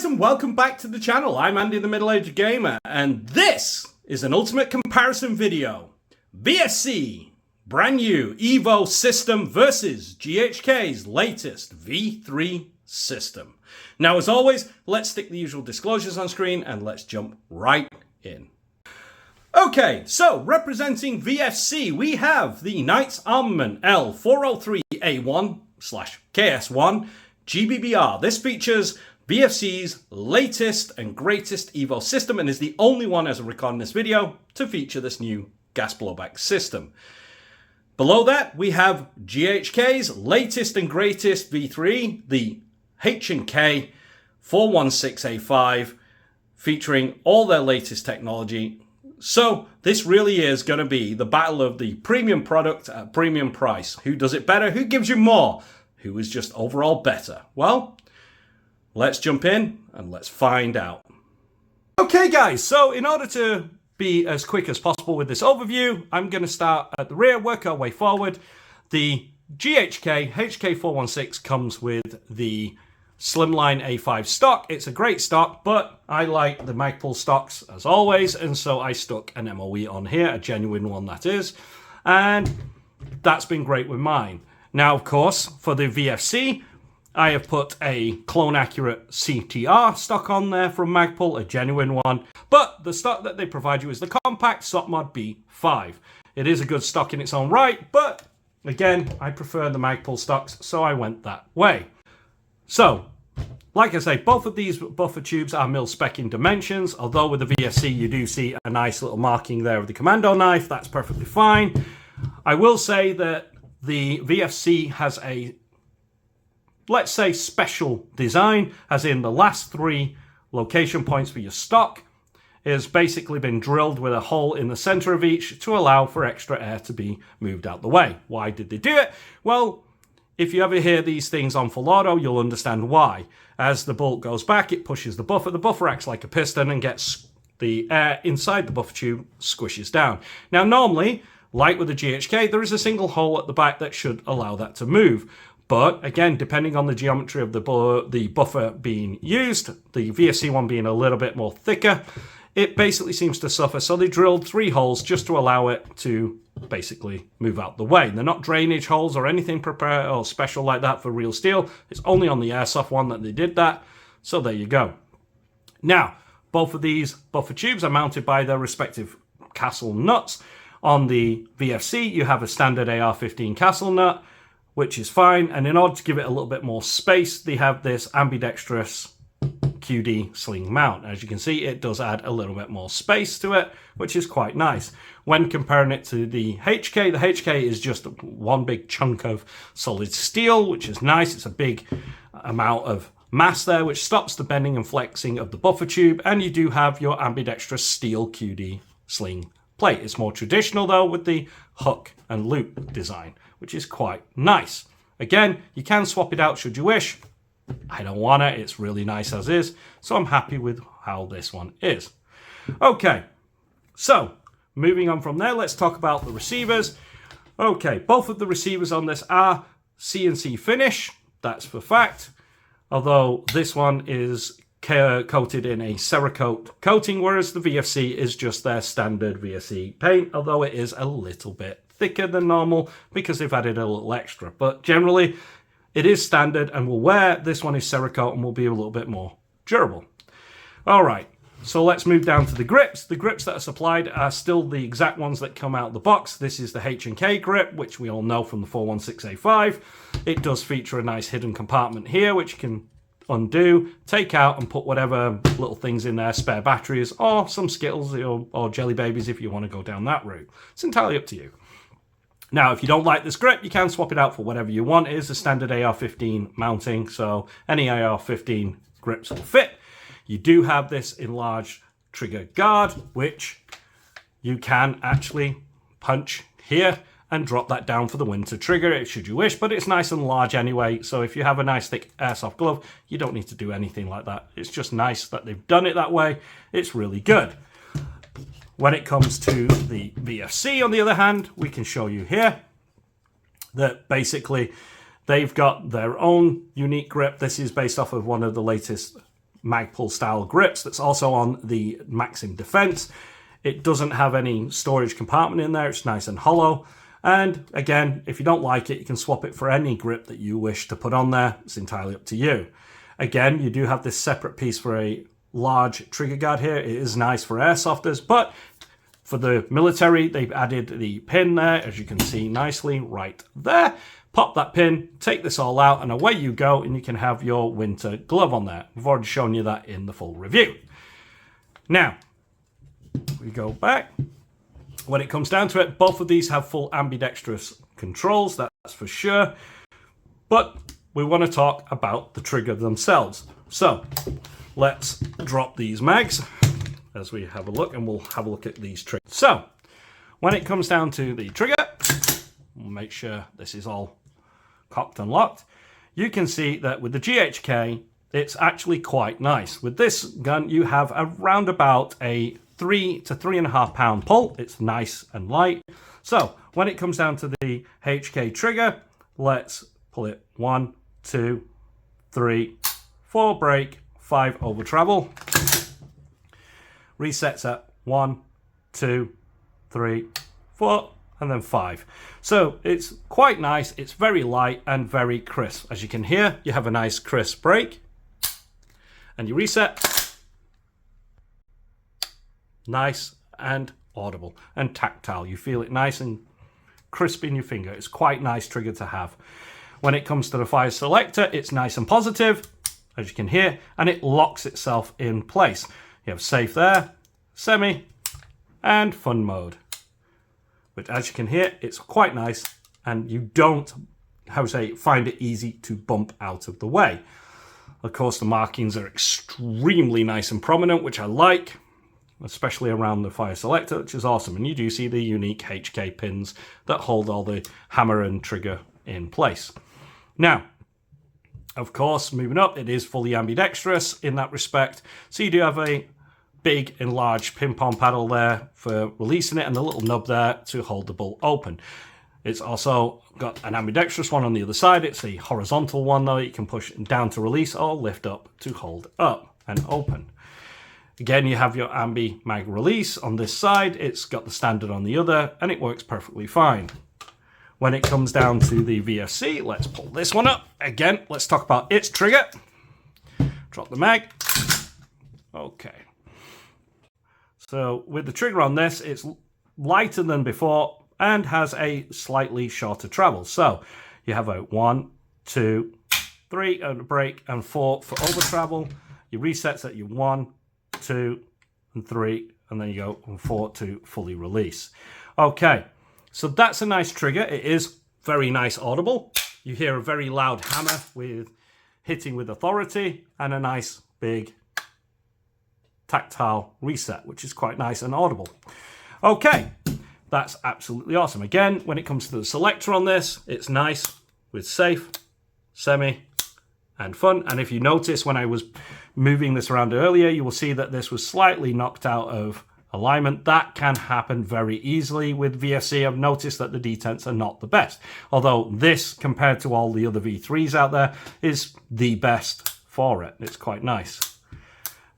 and welcome back to the channel. I'm Andy the Middle-Aged Gamer, and this is an ultimate comparison video. VFC, brand new Evo system versus GHK's latest V3 system. Now, as always, let's stick the usual disclosures on screen and let's jump right in. Okay, so representing VFC, we have the Knights Armament L403A1/KS1 GBBR. This features VFC's latest and greatest Evo system and is the only one as of recording this video to feature this new gas blowback system. Below that, we have GHK's latest and greatest V3, the H&K 416A5, featuring all their latest technology. So this really is going to be the battle of the premium product at a premium price. Who does it better? Who gives you more? Who is just overall better? Well, let's jump in and let's find out. Okay guys, so in order to be as quick as possible with this overview, I'm going to start at the rear, work our way forward. The GHK HK416 comes with the Slimline A5 stock. It's a great stock, but I like the Magpul stocks as always, and so I stuck an MOE on here, a genuine one that is, and that's been great with mine. Now, of course, for the VFC, I have put a clone accurate CTR stock on there from Magpul, a genuine one, but the stock that they provide you is the compact SOPMOD B5. It is a good stock in its own right, but again, I prefer the Magpul stocks, so I went that way. So, like I say, both of these buffer tubes are mil-spec in dimensions, although with the VFC you do see a nice little marking there of the commando knife. That's perfectly fine. I will say that the VFC has a, let's say, special design, as in the last three location points for your stock has basically been drilled with a hole in the center of each to allow for extra air to be moved out the way. Why did they do it? Well, if you ever hear these things on full auto, you'll understand why. As the bolt goes back, it pushes the buffer. The buffer acts like a piston and gets the air inside the buffer tube squishes down. Now, normally, like with the GHK, there is a single hole at the back that should allow that to move. But again, depending on the geometry of the buffer being used, the VFC one being a little bit more thicker, it basically seems to suffer. So they drilled 3 holes just to allow it to basically move out the way. They're not drainage holes or anything prepared or special like that for real steel. It's only on the Airsoft one that they did that. So there you go. Now, both of these buffer tubes are mounted by their respective castle nuts. On the VFC, you have a standard AR-15 castle nut, which is fine. And in order to give it a little bit more space, they have this ambidextrous QD sling mount. As you can see, it does add a little bit more space to it, which is quite nice. When comparing it to the HK is just one big chunk of solid steel, which is nice. It's a big amount of mass there, which stops the bending and flexing of the buffer tube, and you do have your ambidextrous steel QD sling plate. It's more traditional though, with the hook and loop design, which is quite nice. Again, you can swap it out should you wish. I don't want it. It's really nice as is, so I'm happy with how this one is. Okay, so moving on from there, let's talk about the receivers. Okay, both of the receivers on this are CNC finish, that's for fact, although this one is coated in a Cerakote coating, whereas the VFC is just their standard VFC paint, although it is a little bit thicker than normal because they've added a little extra, but generally it is standard and will wear. This one is Cerakote and will be a little bit more durable. All right, so let's move down to the grips. The grips that are supplied are still the exact ones that come out of the box. This is the H&K grip, which we all know from the 416A5. It does feature a nice hidden compartment here, which you can undo, take out, and put whatever little things in there, spare batteries, or some Skittles or Jelly Babies if you want to go down that route. It's entirely up to you. Now, if you don't like this grip, you can swap it out for whatever you want. It is a standard AR-15 mounting, so any AR-15 grips will fit. You do have this enlarged trigger guard, which you can actually punch here and drop that down for the wind to trigger it, should you wish, but it's nice and large anyway, so if you have a nice thick airsoft glove, you don't need to do anything like that. It's just nice that they've done it that way. It's really good. When it comes to the VFC, on the other hand, we can show you here that basically they've got their own unique grip. This is based off of one of the latest Magpul style grips that's also on the Maxim Defense. It doesn't have any storage compartment in there. It's nice and hollow. And again, if you don't like it, you can swap it for any grip that you wish to put on there. It's entirely up to you. Again, you do have this separate piece for a large trigger guard here. It is nice for airsofters, but for the military, they've added the pin there, as you can see nicely right there. Pop that pin, take this all out, and away you go, and you can have your winter glove on there. We've already shown you that in the full review. Now, we go back. When it comes down to it, both of these have full ambidextrous controls, that's for sure. But we want to talk about the trigger themselves. So, let's drop these mags as we have a look, and we'll have a look at these triggers. So, when it comes down to the trigger, we'll make sure this is all cocked and locked. You can see that with the GHK, it's actually quite nice. With this gun, you have around about a 3 to 3.5 pound pull. It's nice and light. So, when it comes down to the HK trigger, let's pull it 1, 2, 3, 4 brake, 5 over travel. Resets at 1, 2, 3, 4, and then 5. So it's quite nice, it's very light and very crisp. As you can hear, you have a nice crisp brake. And you reset. Nice and audible and tactile. You feel it nice and crisp in your finger. It's quite nice trigger to have. When it comes to the fire selector, it's nice and positive, as you can hear, and it locks itself in place. You have safe there, semi, and fun mode. But as you can hear, it's quite nice, and you don't, find it easy to bump out of the way. Of course, the markings are extremely nice and prominent, which I like, especially around the fire selector, which is awesome. And you do see the unique HK pins that hold all the hammer and trigger in place. Now, of course, moving up, it is fully ambidextrous in that respect. So you do have a big enlarged ping pong paddle there for releasing it, and a little nub there to hold the bolt open. It's also got an ambidextrous one on the other side. It's a horizontal one though. You can push down to release or lift up to hold up and open. Again, you have your ambi mag release on this side. It's got the standard on the other, and it works perfectly fine. When it comes down to the VFC, let's pull this one up. Again, let's talk about its trigger. Drop the mag. Okay. So with the trigger on this, it's lighter than before and has a slightly shorter travel. So you have a 1, 2, 3 and a brake, and 4 for over travel. Your resets at your 1, 2, and 3, and then you go from 4 to fully release. Okay, so that's a nice trigger. It is very nice audible. You hear a very loud hammer with hitting with authority, and a nice big tactile reset, which is quite nice and audible. Okay, that's absolutely awesome. Again, when it comes to the selector on this, it's nice with safe, semi, and fun. And if you notice when I was moving this around earlier, you will see that this was slightly knocked out of alignment. That can happen very easily with VFC. I've noticed that the detents are not the best, although this, compared to all the other V3s out there, is the best for it. It's quite nice.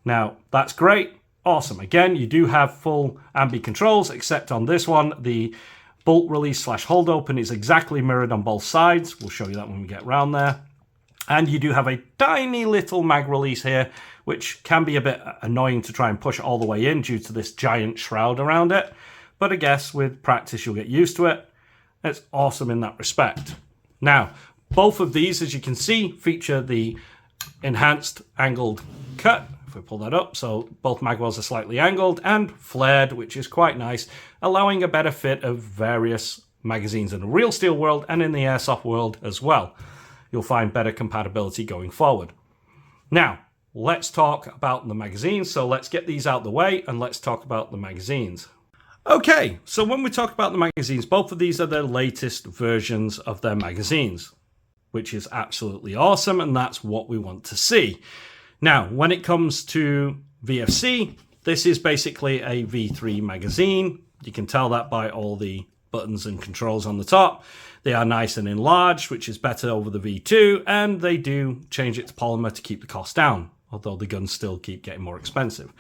Now, that's great. Awesome. Again, you do have full ambi controls, except on this one, the bolt release / hold open is exactly mirrored on both sides. We'll show you that when we get around there. And you do have a tiny little mag release here, which can be a bit annoying to try and push all the way in due to this giant shroud around it. But I guess with practice, you'll get used to it. It's awesome in that respect. Now, both of these, as you can see, feature the enhanced angled cut. If we pull that up, so both magwells are slightly angled and flared, which is quite nice, allowing a better fit of various magazines in the real steel world and in the airsoft world as well. You'll find better compatibility going forward. Now, let's talk about the magazines. So let's get these out of the way and let's talk about the magazines. Okay, so when we talk about the magazines, both of these are the latest versions of their magazines, which is absolutely awesome, and that's what we want to see. Now, when it comes to VFC, this is basically a V3 magazine. You can tell that by all the buttons and controls on the top. They are nice and enlarged, which is better over the V2, and they do change it to polymer to keep the cost down. although the guns still keep getting more expensive.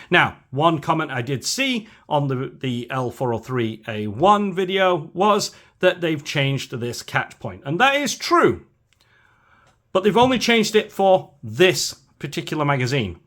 Now, one comment I did see on the L403A1 video was that they've changed this catch point, and that is true. But they've only changed it for this particular magazine.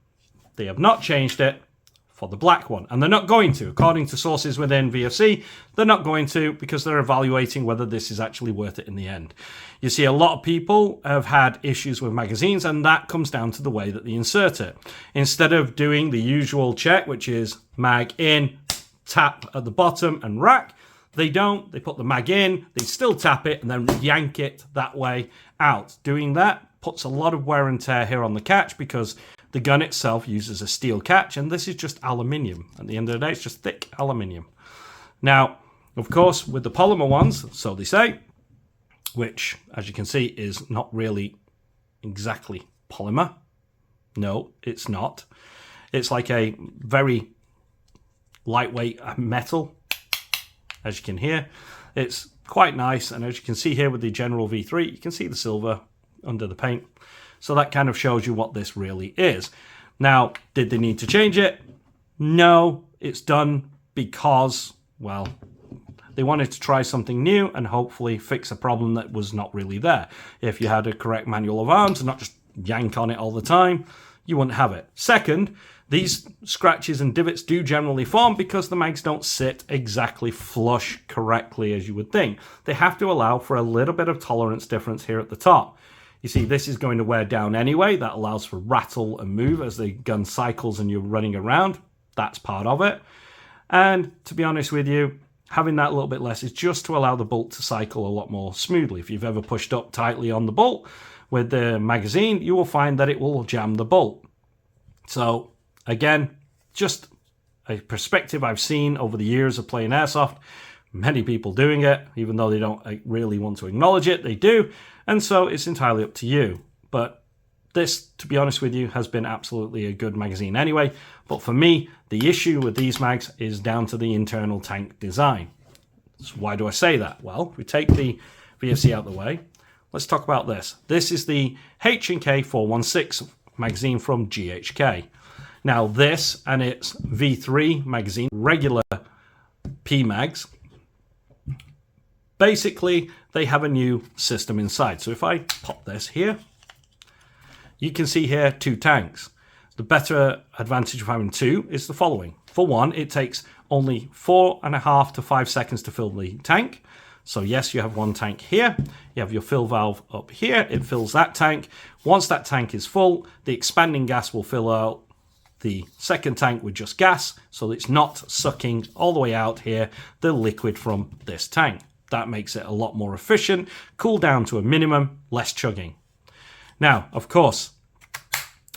They have not changed it for the black one, and they're not going to. According to sources within VFC, they're not going to, because they're evaluating whether this is actually worth it in the end. You see, a lot of people have had issues with magazines, and that comes down to the way that they insert it. Instead of doing the usual check, which is mag in, tap at the bottom and rack, they don't. They put the mag in, they still tap it, and then yank it that way out. Doing that puts a lot of wear and tear here on the catch, because the gun itself uses a steel catch, and this is just aluminium. At the end of the day, it's just thick aluminium. Now, of course, with the polymer ones, so they say, which, as you can see, is not really exactly polymer. No, it's not. It's like a very lightweight metal, as you can hear. It's quite nice, and as you can see here with the General V3, you can see the silver under the paint. So that kind of shows you what this really is. Now, did they need to change it? No, it's done because, well, they wanted to try something new and hopefully fix a problem that was not really there. If you had a correct manual of arms and not just yank on it all the time, you wouldn't have it. Second, these scratches and divots do generally form because the mags don't sit exactly flush correctly as you would think. They have to allow for a little bit of tolerance difference here at the top. You see, this is going to wear down anyway. That allows for rattle and move as the gun cycles and you're running around. That's part of it. And to be honest with you, having that a little bit less is just to allow the bolt to cycle a lot more smoothly. If you've ever pushed up tightly on the bolt with the magazine, you will find that it will jam the bolt. So again, just a perspective I've seen over the years of playing Airsoft. Many people doing it, even though they don't really want to acknowledge it, they do. And so it's entirely up to you. But this, to be honest with you, has been absolutely a good magazine anyway. But for me, the issue with these mags is down to the internal tank design. So why do I say that? Well, if we take the VFC out of the way, let's talk about this. This is the H&K 416 magazine from GHK. Now this and its V3 magazine, regular P mags, basically they have a new system inside. So if I pop this here, you can see here 2 tanks. The better advantage of having 2 is the following. For one, it takes only 4.5 to 5 seconds to fill the tank. So yes, you have 1 tank here. You have your fill valve up here. It fills that tank. Once that tank is full, the expanding gas will fill out the second tank with just gas, so it's not sucking all the way out here the liquid from this tank. That makes it a lot more efficient, cool down to a minimum, less chugging. Now, of course,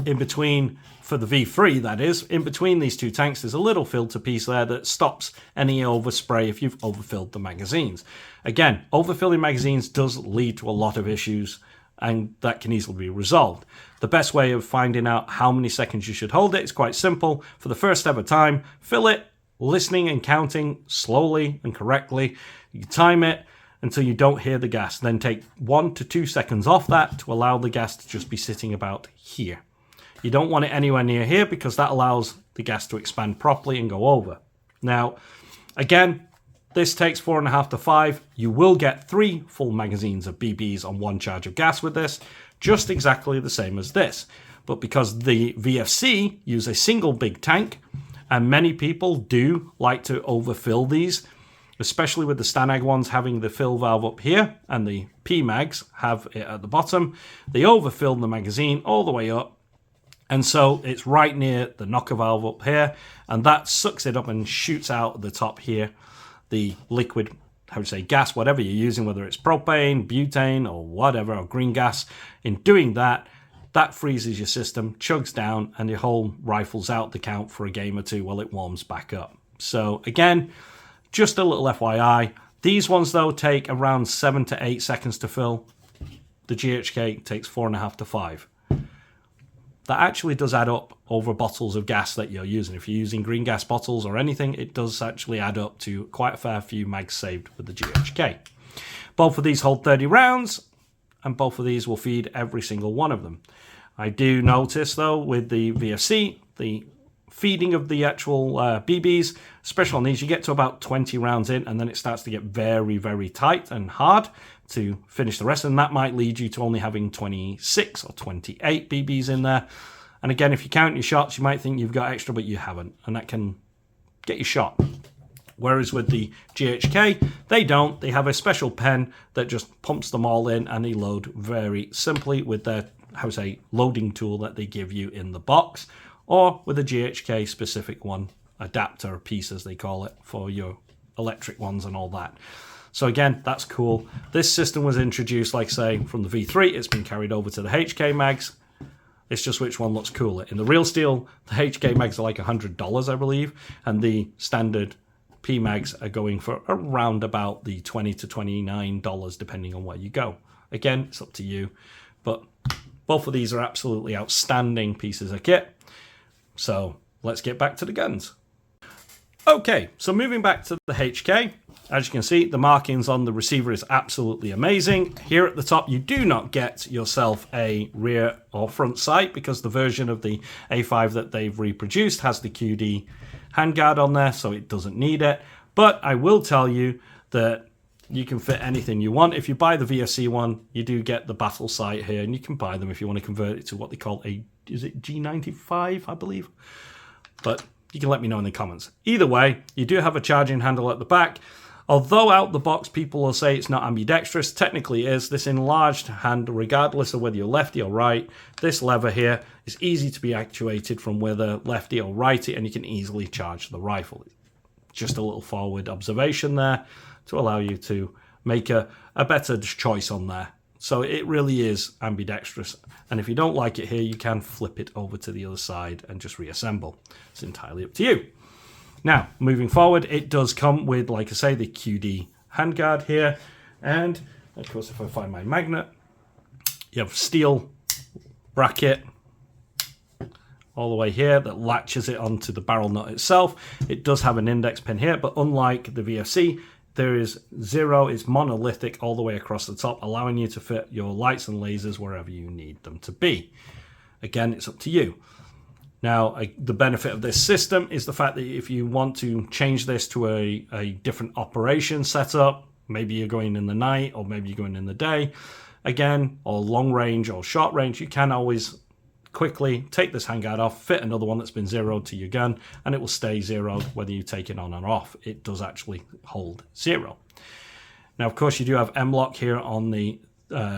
in between, for the V3 that is, in between these 2 tanks, there's a little filter piece there that stops any overspray if you've overfilled the magazines. Again, overfilling magazines does lead to a lot of issues, and that can easily be resolved. The best way of finding out how many seconds you should hold it is quite simple. For the first ever time, fill it, listening and counting slowly and correctly. You time it until you don't hear the gas. Then take 1 to 2 seconds off that to allow the gas to just be sitting about here. You don't want it anywhere near here because that allows the gas to expand properly and go over. Now, again, this takes 4.5 to 5. You will get 3 full magazines of BBs on 1 charge of gas with this, just exactly the same as this. But because the VFC use a single big tank, and many people do like to overfill these, especially with the Stanag ones having the fill valve up here, and the P mags have it at the bottom, they overfill the magazine all the way up, and so it's right near the knocker valve up here, and that sucks it up and shoots out the top here the liquid, how would you say, gas, whatever you're using, whether it's propane, butane, or whatever, or green gas. In doing that, that freezes your system, chugs down, and your whole rifles out the count for a game or 2 while it warms back up. So again, just a little FYI. These ones, though, take around 7 to 8 seconds to fill. The GHK takes 4.5 to 5. That actually does add up over bottles of gas that you're using. If you're using green gas bottles or anything, it does actually add up to quite a fair few mags saved with the GHK. Both of these hold 30 rounds, and both of these will feed every single one of them. I do notice though with the VFC, the feeding of the actual BBs, especially on these, you get to about 20 rounds in and then it starts to get very, very tight and hard to finish the rest, and that might lead you to only having 26 or 28 BBs in there. And again, if you count your shots, you might think you've got extra, but you haven't, and that can get you shot. Whereas with the GHK, they don't. They have a special pen that just pumps them all in, and they load very simply with their, loading tool that they give you in the box, or with a GHK specific one, adapter piece as they call it, for your electric ones and all that. So again, that's cool. This system was introduced, like say, from the V3. It's been carried over to the HK mags. It's just which one looks cooler. In the real steel, the HK mags are like $100, I believe, and the standard P mags are going for around about the $20 to $29, depending on where you go. Again, it's up to you, but both of these are absolutely outstanding pieces of kit. So let's get back to the guns. Okay, so moving back to the HK, as you can see, the markings on the receiver is absolutely amazing. Here at the top, you do not get yourself a rear or front sight because the version of the A5 that they've reproduced has the QD handguard on there, so it doesn't need it. But I will tell you that you can fit anything you want. If you buy the VFC one, you do get the battle sight here, and you can buy them if you want to convert it to what they call a, is it G95, I believe? But you can let me know in the comments. Either way, you do have a charging handle at the back. Although out the box, people will say it's not ambidextrous, technically it is. This enlarged hand, regardless of whether you're lefty or right, this lever here is easy to be actuated from whether lefty or righty, and you can easily charge the rifle. Just a little forward observation there to allow you to make a better choice on there. So it really is ambidextrous. And if you don't like it here, you can flip it over to the other side and just reassemble. It's entirely up to you. Now, moving forward, it does come with, like I say, the QD handguard here. And, of course, if I find my magnet, you have steel bracket all the way here that latches it onto the barrel nut itself. It does have an index pin here, but unlike the VFC, there is zero. It's monolithic all the way across the top, allowing you to fit your lights and lasers wherever you need them to be. Again, it's up to you. Now, the benefit of this system is the fact that if you want to change this to a different operation setup, maybe you're going in the night or maybe you're going in the day, again, or long range or short range, you can always quickly take this handguard off, fit another one that's been zeroed to your gun, and it will stay zeroed whether you take it on or off. It does actually hold zero. Now, of course, you do have M-lock here on the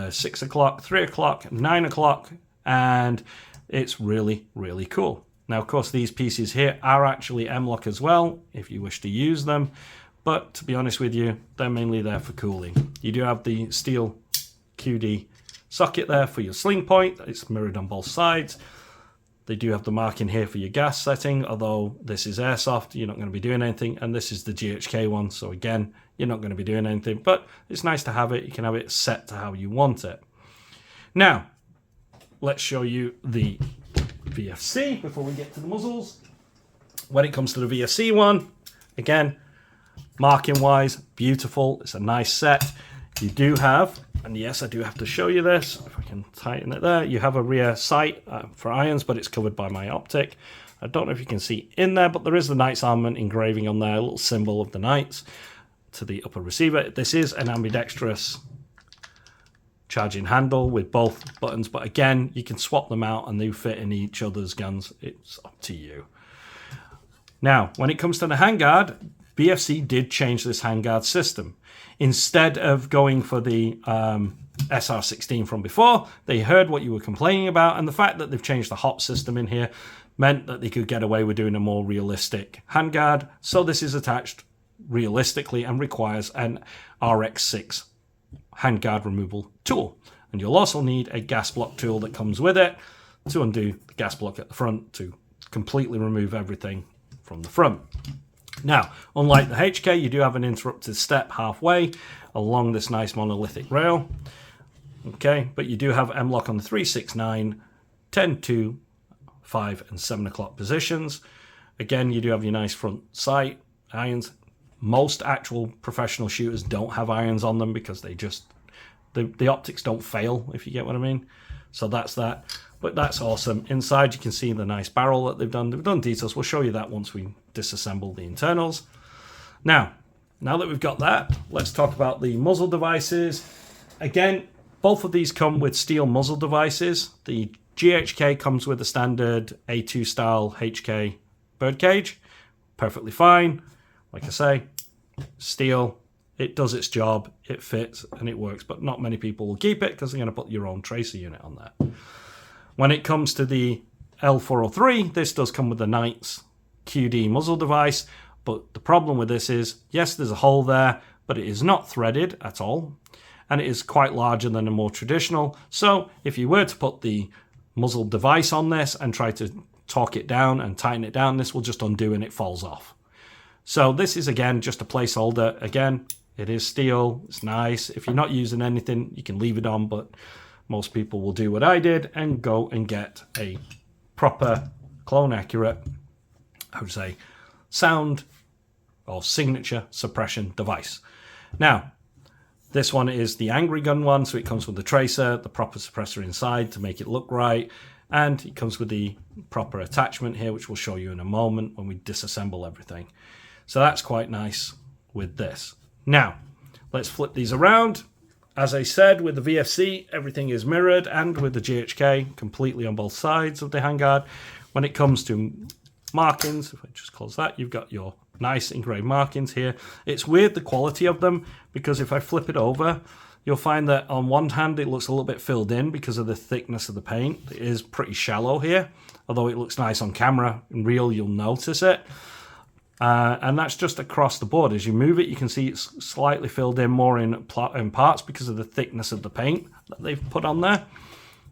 6 o'clock, 3 o'clock, 9 o'clock, and it's really, really cool. Now, of course, these pieces here are actually M-lock as well, if you wish to use them. But to be honest with you, they're mainly there for cooling. You do have the steel QD socket there for your sling point. It's mirrored on both sides. They do have the marking here for your gas setting, although this is Airsoft, you're not going to be doing anything. And this is the GHK one, so again, you're not going to be doing anything. But it's nice to have it. You can have it set to how you want it. Now, let's show you the VFC before we get to the muzzles. When it comes to the VFC one, again, marking wise, beautiful. It's a nice set. You do have, and yes, I do have to show you this, if I can tighten it there. You have a rear sight for irons, but it's covered by my optic. I don't know if you can see in there, but there is the Knights Armament engraving on there, a little symbol of the Knights to the upper receiver. This is an ambidextrous charging handle with both buttons, but again, you can swap them out and they fit in each other's guns. It's up to you. Now, when it comes to the handguard, VFC did change this handguard system. Instead of going for the SR16 from before, they heard what you were complaining about, and the fact that they've changed the hop system in here meant that they could get away with doing a more realistic handguard. So this is attached realistically and requires an RX6 handguard removal tool. And you'll also need a gas block tool that comes with it to undo the gas block at the front to completely remove everything from the front. Now, unlike the HK, you do have an interrupted step halfway along this nice monolithic rail. Okay, but you do have M-lock on the 3, 6, 9, 10, 2, 5, and 7 o'clock positions. Again, you do have your nice front sight, irons. Most actual professional shooters don't have irons on them because they just, the optics don't fail, if you get what I mean. So that's that. But that's awesome. Inside you can see the nice barrel that they've done. They've done details. We'll show you that once we disassemble the internals. Now that we've got that, let's talk about the muzzle devices. Again, both of these come with steel muzzle devices. The GHK comes with a standard A2 style HK birdcage. Perfectly fine. Like I say, steel. It does its job, it fits, and it works, but not many people will keep it because they're going to put your own tracer unit on there. When it comes to the L403, this does come with the Knights QD muzzle device, but the problem with this is, yes, there's a hole there, but it is not threaded at all, and it is quite larger than a more traditional. So if you were to put the muzzle device on this and try to torque it down and tighten it down, this will just undo and it falls off. So this is, again, just a placeholder. Again, it is steel, it's nice. If you're not using anything, you can leave it on, but most people will do what I did and go and get a proper clone accurate, I would say, sound or signature suppression device. Now, this one is the Angry Gun one, so it comes with the tracer, the proper suppressor inside to make it look right, and it comes with the proper attachment here, which we'll show you in a moment when we disassemble everything. So that's quite nice with this. Now, let's flip these around. As I said, with the VFC, everything is mirrored, and with the GHK, completely on both sides of the handguard. When it comes to markings, if I just close that, you've got your nice engraved markings here. It's weird, the quality of them, because if I flip it over, you'll find that on one hand, it looks a little bit filled in because of the thickness of the paint. It is pretty shallow here, although it looks nice on camera. In real, you'll notice it. And that's just across the board. As you move it, you can see it's slightly filled in more in parts because of the thickness of the paint that they've put on there.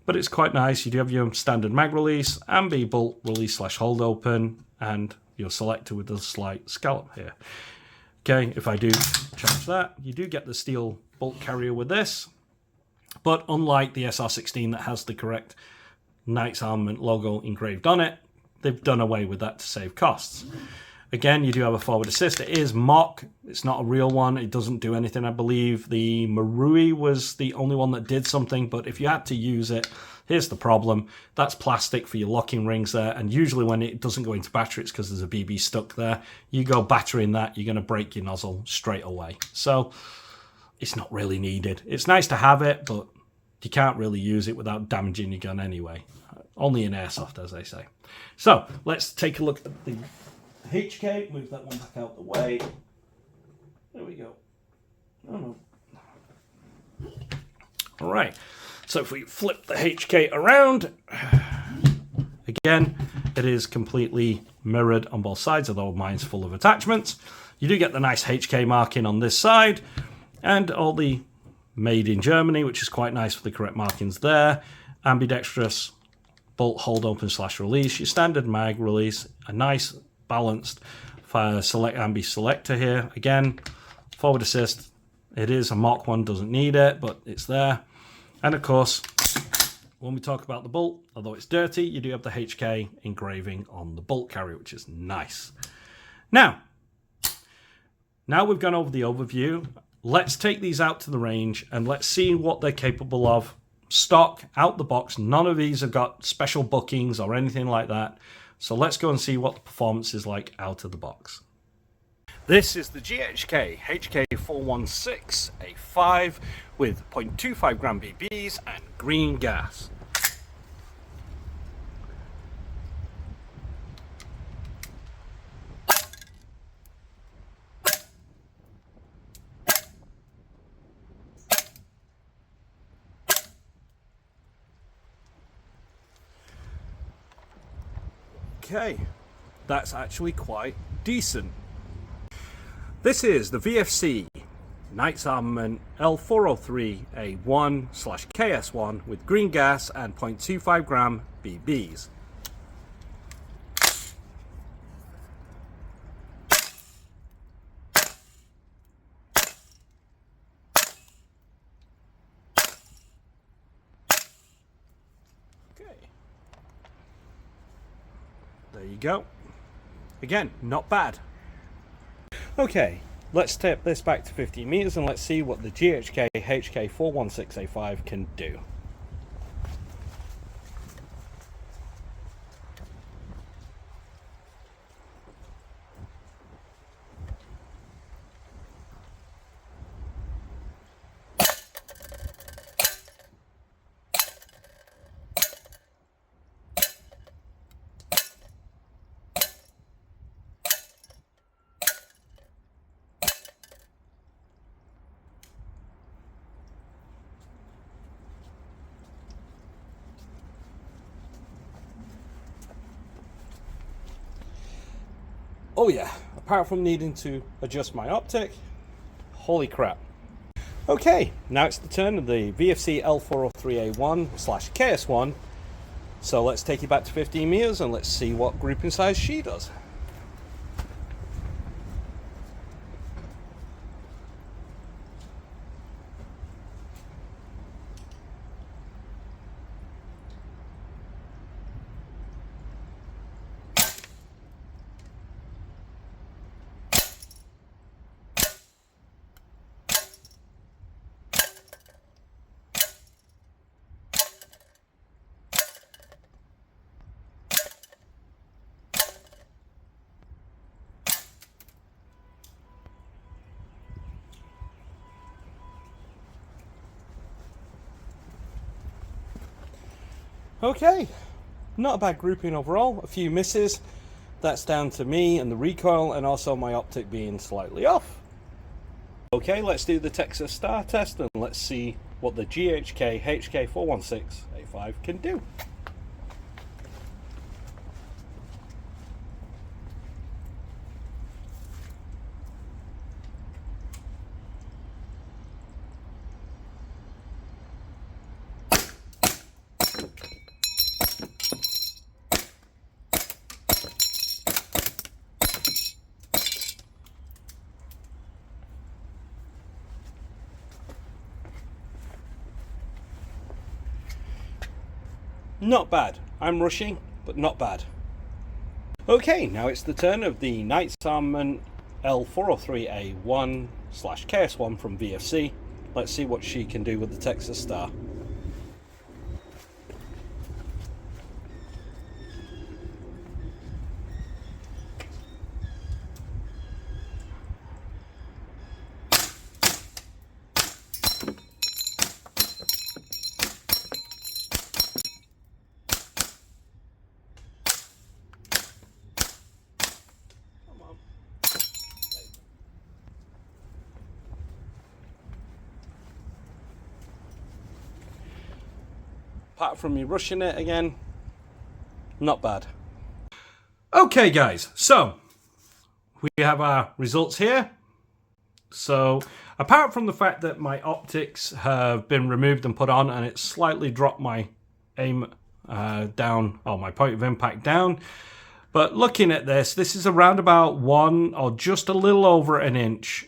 But it's quite nice. You do have your standard mag release, ambi bolt release / hold open, and your selector with the slight scallop here. Okay, if I do change that, you do get the steel bolt carrier with this. But unlike the SR16 that has the correct Knights Armament logo engraved on it, they've done away with that to save costs. Again, you do have a forward assist. It is mock. It's not a real one. It doesn't do anything, I believe. The Marui was the only one that did something, but if you had to use it, here's the problem. That's plastic for your locking rings there, and usually when it doesn't go into battery, it's because there's a BB stuck there. You go battering that, you're going to break your nozzle straight away. So it's not really needed. It's nice to have it, but you can't really use it without damaging your gun anyway. Only in airsoft, as they say. So let's take a look at the HK, move that one back out the way. There we go. Oh no. All right. So if we flip the HK around, again, it is completely mirrored on both sides, although mine's full of attachments. You do get the nice HK marking on this side, and all the made in Germany, which is quite nice for the correct markings there. Ambidextrous bolt hold open / release, your standard mag release, a nice balanced select ambi selector here. Again, forward assist. It is a mock one, doesn't need it, but it's there. And of course, when we talk about the bolt, although it's dirty, you do have the HK engraving on the bolt carrier, which is nice. Now we've gone over the overview. Let's take these out to the range and let's see what they're capable of. Stock, out the box. None of these have got special bookings or anything like that. So let's go and see what the performance is like out of the box. This is the GHK HK416A5 with 0.25 gram BBs and green gas. Okay, that's actually quite decent. This is the VFC Knights Armament L403A1/KS1 with green gas and 0.25 gram BBs. There you go. Again, not bad. Okay, let's tip this back to 15 meters and let's see what the GHK HK416A5 can do. Oh yeah, apart from needing to adjust my optic, holy crap. Okay, now it's the turn of the VFC L403A1/KS1. So let's take it back to 15 meters and let's see what grouping size she does. Okay, not a bad grouping overall, a few misses. That's down to me and the recoil and also my optic being slightly off. Okay, let's do the Texas Star test and let's see what the GHK HK416A5 can do. Not bad. I'm rushing, but not bad. Okay, now it's the turn of the Knight's Armament L403A1/KS1 from VFC. Let's see what she can do with the Texas Star. Apart from me rushing it again, not bad. Okay guys, so we have our results here. So apart from the fact that my optics have been removed and put on and it's slightly dropped my aim down, or my point of impact down, but looking at this is around about 1 or just a little over an inch,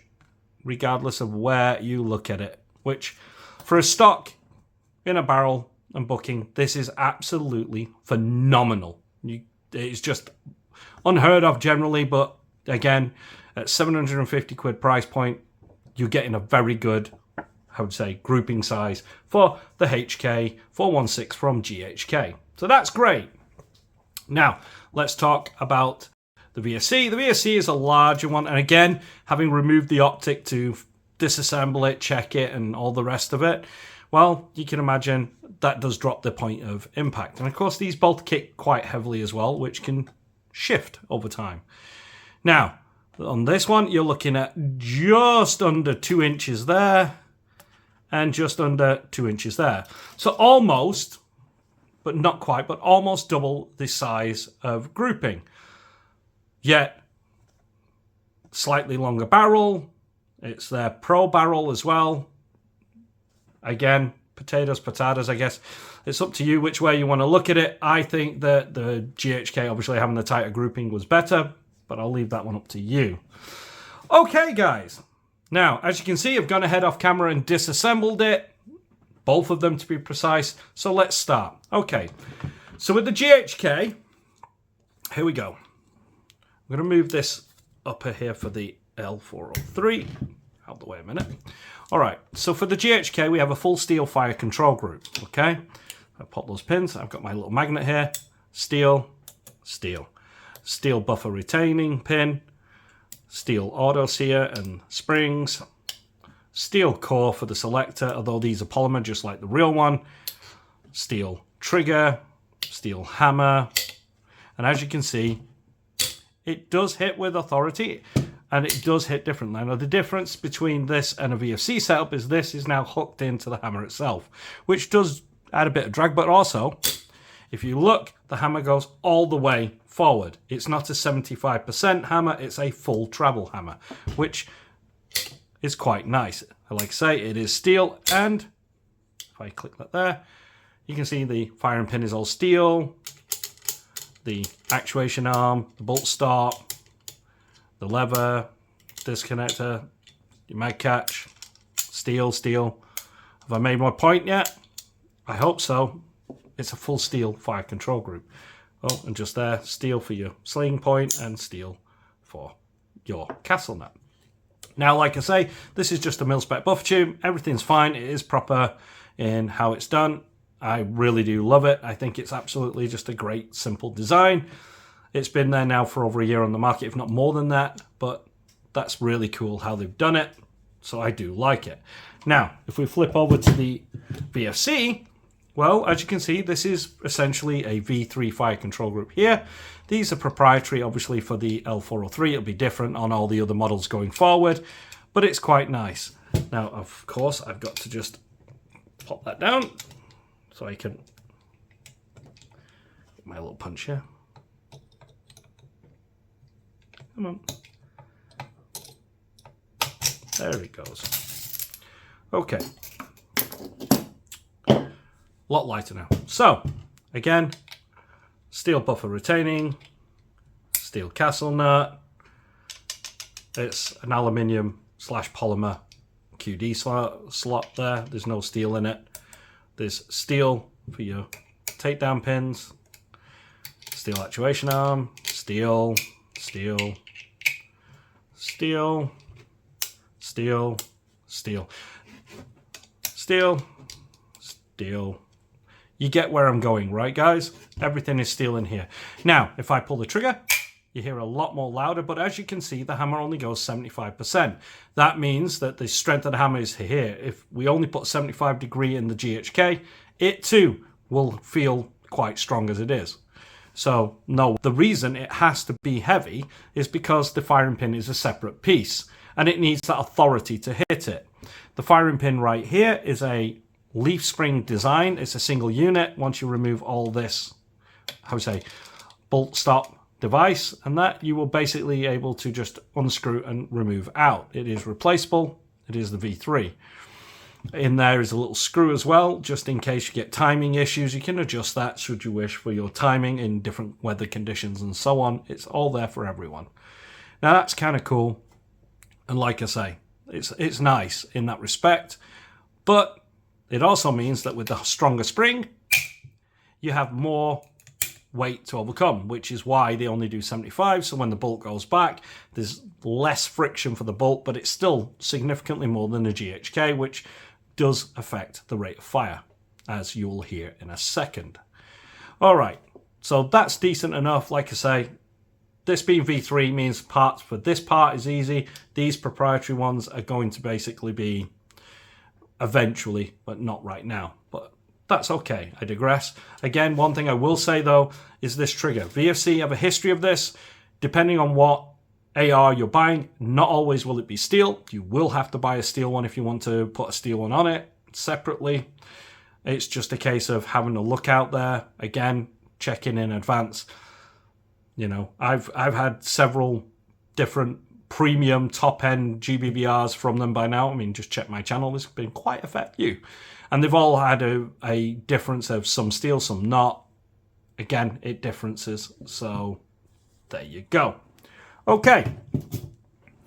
regardless of where you look at it, which for a stock in a barrel and booking, this is absolutely phenomenal. It's just unheard of generally, but again, at 750 quid price point, you're getting a very good, I would say, grouping size for the HK 416 from GHK. So that's great. Now, let's talk about the VFC. The VFC is a larger one, and again, having removed the optic to disassemble it, check it, and all the rest of it, well, you can imagine that does drop the point of impact. And of course, these both kick quite heavily as well, which can shift over time. Now, on this one, you're looking at just under 2 inches there and just under 2 inches there. So almost, but not quite, but almost double the size of grouping. Yet, slightly longer barrel. It's their Pro barrel as well. Again, potatoes, I guess. It's up to you which way you want to look at it. I think that the GHK, obviously having the tighter grouping, was better, but I'll leave that one up to you. Okay, guys. Now, as you can see, I've gone ahead off camera and disassembled it. Both of them, to be precise. So let's start. Okay. So with the GHK, here we go. I'm going to move this up here for the L403. Out the way a minute. All right, so for the GHK, we have a full steel fire control group, okay? I pop those pins. I've got my little magnet here. Steel, steel. Steel buffer retaining pin. Steel auto sear and springs. Steel core for the selector, although these are polymer just like the real one. Steel trigger. Steel hammer. And as you can see, it does hit with authority. And it does hit differently. Now, the difference between this and a VFC setup is this is now hooked into the hammer itself, which does add a bit of drag. But also, if you look, the hammer goes all the way forward. It's not a 75% hammer, it's a full travel hammer, which is quite nice. Like I say, it is steel, and if I click that there, you can see the firing pin is all steel, the actuation arm, the bolt stop, the lever, disconnector, your mag catch, steel. Have I made my point yet? I hope so. It's a full steel fire control group. Oh, and just there, steel for your sling point and steel for your castle nut. Now, like I say, this is just a mil-spec buffer tube. Everything's fine. It is proper in how it's done. I really do love it. I think it's absolutely just a great, simple design. It's been there now for over a year on the market, if not more than that, but that's really cool how they've done it. So I do like it. Now, if we flip over to the VFC, well, as you can see, this is essentially a V3 fire control group here. These are proprietary, obviously, for the L403. It'll be different on all the other models going forward, but it's quite nice. Now, of course, I've got to just pop that down so I can get my little punch here. Come on. There it goes. Okay. A lot lighter now. So, again, steel buffer retaining, steel castle nut. It's an aluminium / polymer QD slot there. There's no steel in it. There's steel for your takedown pins, steel actuation arm, steel, steel, steel, steel, steel, steel, steel. You get where I'm going, right, guys? Everything is steel in here. Now, if I pull the trigger, you hear a lot more louder, but as you can see, the hammer only goes 75%. That means that the strength of the hammer is here. If we only put 75 degree in the GHK, it too will feel quite strong as it is. So, no, the reason it has to be heavy is because the firing pin is a separate piece, and it needs that authority to hit it. The firing pin right here is a leaf spring design. It's a single unit. Once you remove all this, bolt stop device and that, you will basically able to just unscrew and remove out. It is replaceable. It is the V3. In there is a little screw as well, just in case you get timing issues. You can adjust that should you wish for your timing in different weather conditions and so on. It's all there for everyone. Now that's kind of cool. And like I say, it's nice in that respect, but it also means that with the stronger spring, you have more weight to overcome, which is why they only do 75. So when the bolt goes back, there's less friction for the bolt, but it's still significantly more than the GHK, which does affect the rate of fire, as you'll hear in a second. All right, so that's decent enough. Like I say, this being V3 means parts for this part is easy. These proprietary ones are going to basically be eventually, but not right now. But that's okay. I digress. Again, one thing I will say though is this trigger. VFC have a history of this. Depending on what AR you're buying, not always will it be steel. You will have to buy a steel one if you want to put a steel one on it separately. It's just a case of having a look out there. Again, checking in advance. You know, I've had several different premium top-end GBBRs from them by now. I mean, just check my channel. There's been quite a few. And they've all had a difference of some steel, some not. Again, it differences. So, there you go. Okay.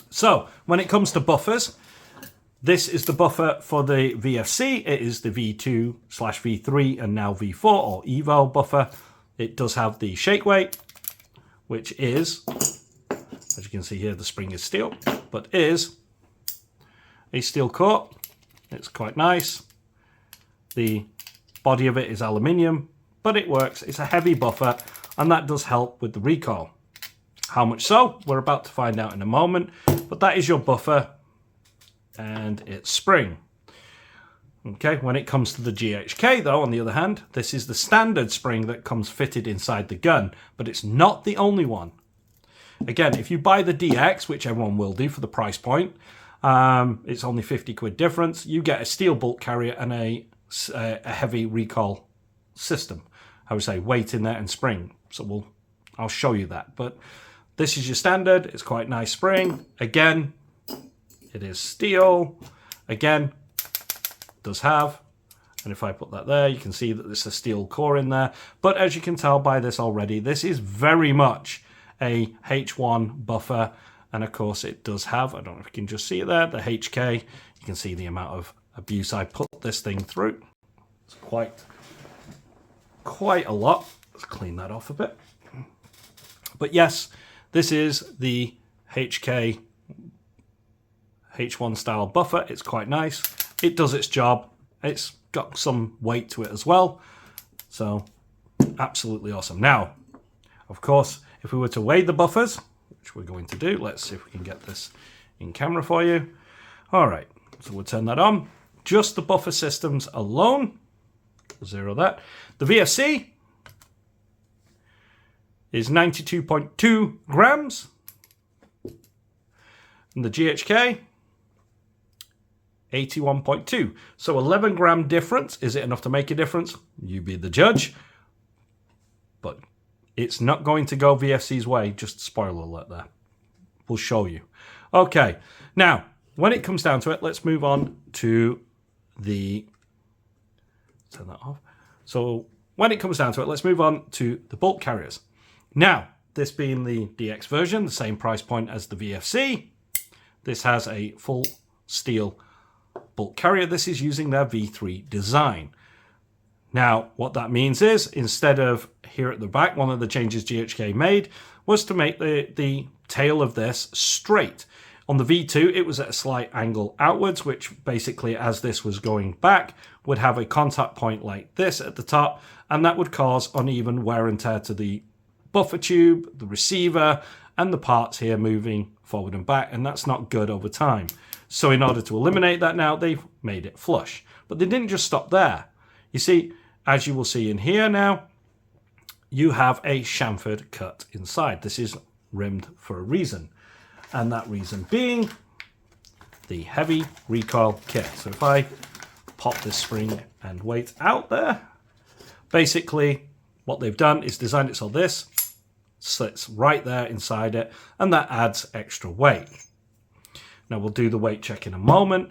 So, when it comes to buffers, this is the buffer for the VFC. It is the V2/V3 and now V4 or Evo buffer. It does have the shake weight, which is, as you can see here, the spring is steel, but is a steel core. It's quite nice. The body of it is aluminium, but it works. It's a heavy buffer, and that does help with the recoil. How much so? We're about to find out in a moment, but that is your buffer and its spring. Okay, when it comes to the GHK though, on the other hand, this is the standard spring that comes fitted inside the gun, but it's not the only one. Again, if you buy the DX, which everyone will do for the price point, it's only 50 quid difference, you get a steel bolt carrier and a heavy recoil system. I would say weight in there and spring. So we'll I'll show you that. But this is your standard. It's quite nice spring. Again, it is steel. Again, does have. And if I put that there, you can see that there's a steel core in there. But as you can tell by this already, this is very much a H1 buffer. And of course it does have, I don't know if you can just see it there, the HK. You can see the amount of abuse I put this thing through. It's quite a lot. Let's clean that off a bit. But yes, this is the HK H1 style buffer. It's quite nice. It does its job. It's got some weight to it as well. So absolutely awesome. Now, of course, if we were to weigh the buffers, which we're going to do, let's see if we can get this in camera for you. All right, so we'll turn that on. Just the buffer systems alone, zero that. The VFC is 92.2 grams. And the GHK, 81.2. So 11 gram difference. Is it enough to make a difference? You be the judge. But it's not going to go VFC's way. Just spoiler alert there. We'll show you. Okay. Now, when it comes down to it, let's move on to the... Turn that off. So when it comes down to it, let's move on to the bolt carriers. Now, this being the DX version, the same price point as the VFC, this has a full steel bolt carrier. This is using their V3 design. Now, what that means is, instead of here at the back, one of the changes GHK made was to make the tail of this straight. On the V2, it was at a slight angle outwards, which basically, as this was going back, would have a contact point like this at the top, and that would cause uneven wear and tear to the buffer tube, the receiver, and the parts here moving forward and back, and that's not good over time. So in order to eliminate that now, they've made it flush. But they didn't just stop there. You see, as you will see in here now, you have a chamfered cut inside. This is rimmed for a reason. And that reason being the heavy recoil kit. So if I pop this spring and weight out there, basically what they've done is designed it so this sits right there inside it, and that adds extra weight. Now we'll do the weight check in a moment,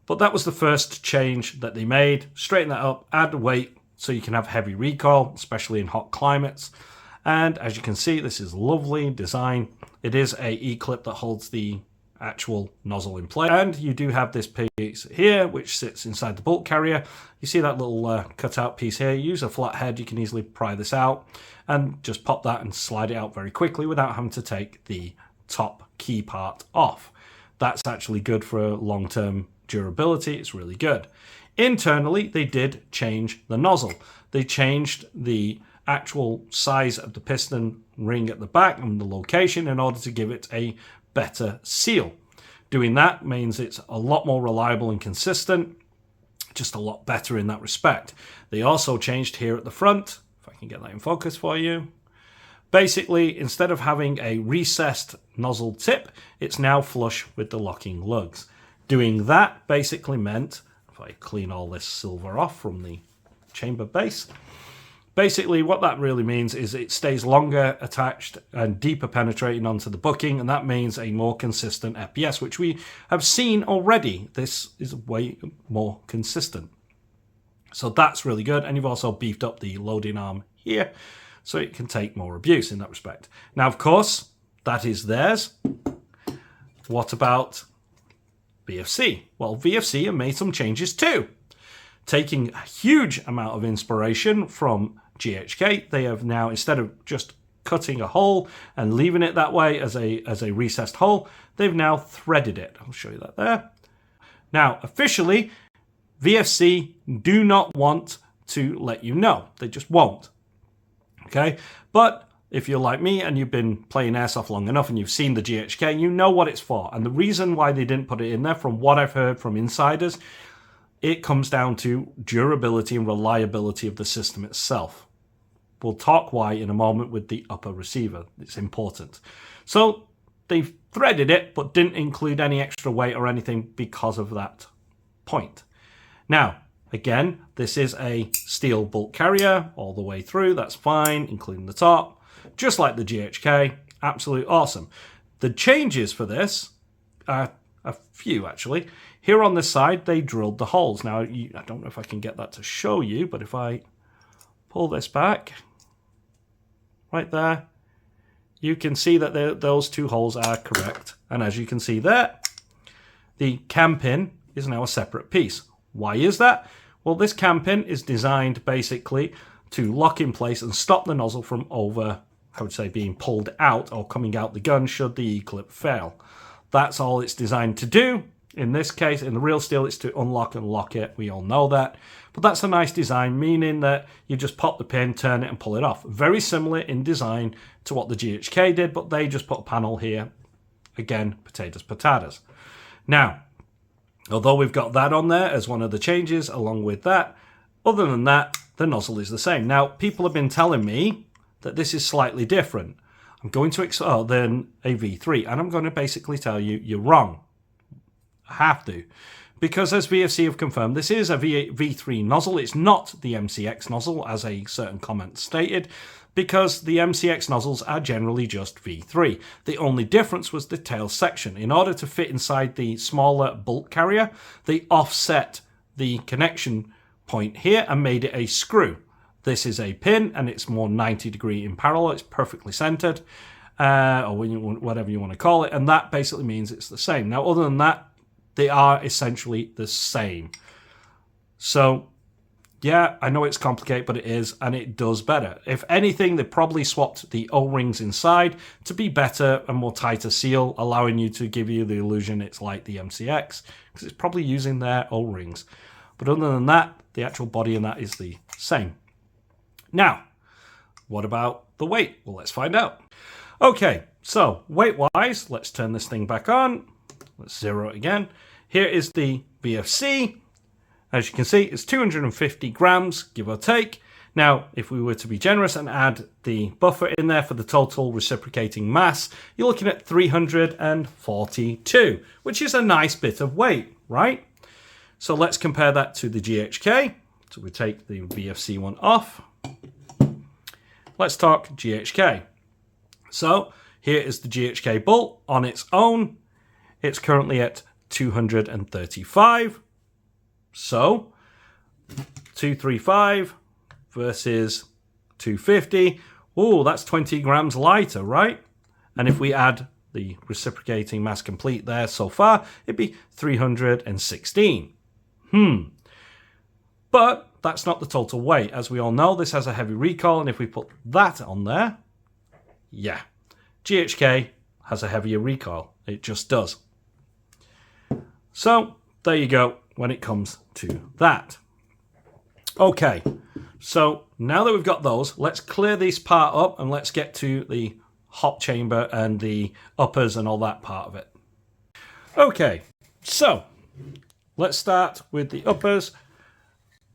but that was the first change that they made. Straighten that up, add weight so you can have heavy recoil, especially in hot climates. And as you can see, this is lovely design. It is a E-clip that holds the actual nozzle in place. And you do have this piece here, which sits inside the bolt carrier. You see that little cutout piece here? Use a flat head, you can easily pry this out and just pop that and slide it out very quickly without having to take the top key part off. That's actually good for long-term durability. It's really good. Internally, they did change the nozzle. They changed the actual size of the piston ring at the back and the location in order to give it a better seal. Doing that means it's a lot more reliable and consistent, just a lot better in that respect. They also changed here at the front, if I can get that in focus for you. Basically, instead of having a recessed nozzle tip, it's now flush with the locking lugs. Doing that basically meant, if I clean all this silver off from the chamber base, basically what that really means is it stays longer attached and deeper penetrating onto the booking, and that means a more consistent FPS, which we have seen already. This is way more consistent. So that's really good, and you've also beefed up the loading arm here, so it can take more abuse in that respect. Now, of course, that is theirs. What about VFC? Well, VFC have made some changes too. Taking a huge amount of inspiration from GHK, they have now, instead of just cutting a hole and leaving it that way as a recessed hole, they've now threaded it. I'll show you that there. Now, officially, VFC do not want to let you know. They just won't. Okay, but if you're like me and you've been playing Airsoft long enough and you've seen the GHK, you know what it's for. And the reason why they didn't put it in there, from what I've heard from insiders, it comes down to durability and reliability of the system itself. We'll talk why in a moment with the upper receiver. It's important. So they've threaded it, but didn't include any extra weight or anything because of that point. Now, again, this is a steel bolt carrier all the way through. That's fine, including the top. just like the GHK. Absolutely awesome. The changes for this are a few, actually. Here on this side, they drilled the holes. Now, I don't know if I can get that to show you, but if I pull this back, right there, you can see that those two holes are correct. And as you can see there, the cam pin is now a separate piece. Why is that? Well, this cam pin is designed basically to lock in place and stop the nozzle from being pulled out or coming out the gun should the E-clip fail. That's all it's designed to do. In this case, in the real steel, it's to unlock and lock it. We all know that. But that's a nice design, meaning that you just pop the pin, turn it, and pull it off. Very similar in design to what the GHK did, but they just put a panel here. Again, potatoes. Now, although we've got that on there as one of the changes along with that, other than that, the nozzle is the same. Now, people have been telling me that this is slightly different. I'm going to than a V3, and I'm going to basically tell you you're wrong. I have to. Because as VFC have confirmed, this is a V3 nozzle. It's not the MCX nozzle, as a certain comment stated, because the MCX nozzles are generally just V3. The only difference was the tail section. In order to fit inside the smaller bulk carrier, they offset the connection point here and made it a screw. This is a pin, and it's more 90 degree in parallel. It's perfectly centered, or whatever you want to call it, and that basically means it's the same. Now, other than that, they are essentially the same. So, yeah, I know it's complicated, but it is, and it does better. If anything, they probably swapped the O-rings inside to be better and more tighter seal, allowing you to give you the illusion it's like the MCX, because it's probably using their O-rings. But other than that, the actual body in that is the same. Now, what about the weight? Well, let's find out. Okay, so weight-wise, let's turn this thing back on. Let's zero it again. Here is the VFC. As you can see, it's 250 grams, give or take. Now, if we were to be generous and add the buffer in there for the total reciprocating mass, you're looking at 342, which is a nice bit of weight, right? So let's compare that to the GHK. So we take the VFC one off. Let's talk GHK. So here is the GHK bolt on its own. It's currently at 235. So 235 versus 250. Oh, that's 20 grams lighter, right? And if we add the reciprocating mass complete there so far, it'd be 316. But that's not the total weight. As we all know, this has a heavy recoil, and if we put that on there, yeah, GHK has a heavier recoil. It just does. So, there you go when it comes to that. Okay, so now that we've got those, let's clear this part up and let's get to the hop chamber and the uppers and all that part of it. Okay, so let's start with the uppers.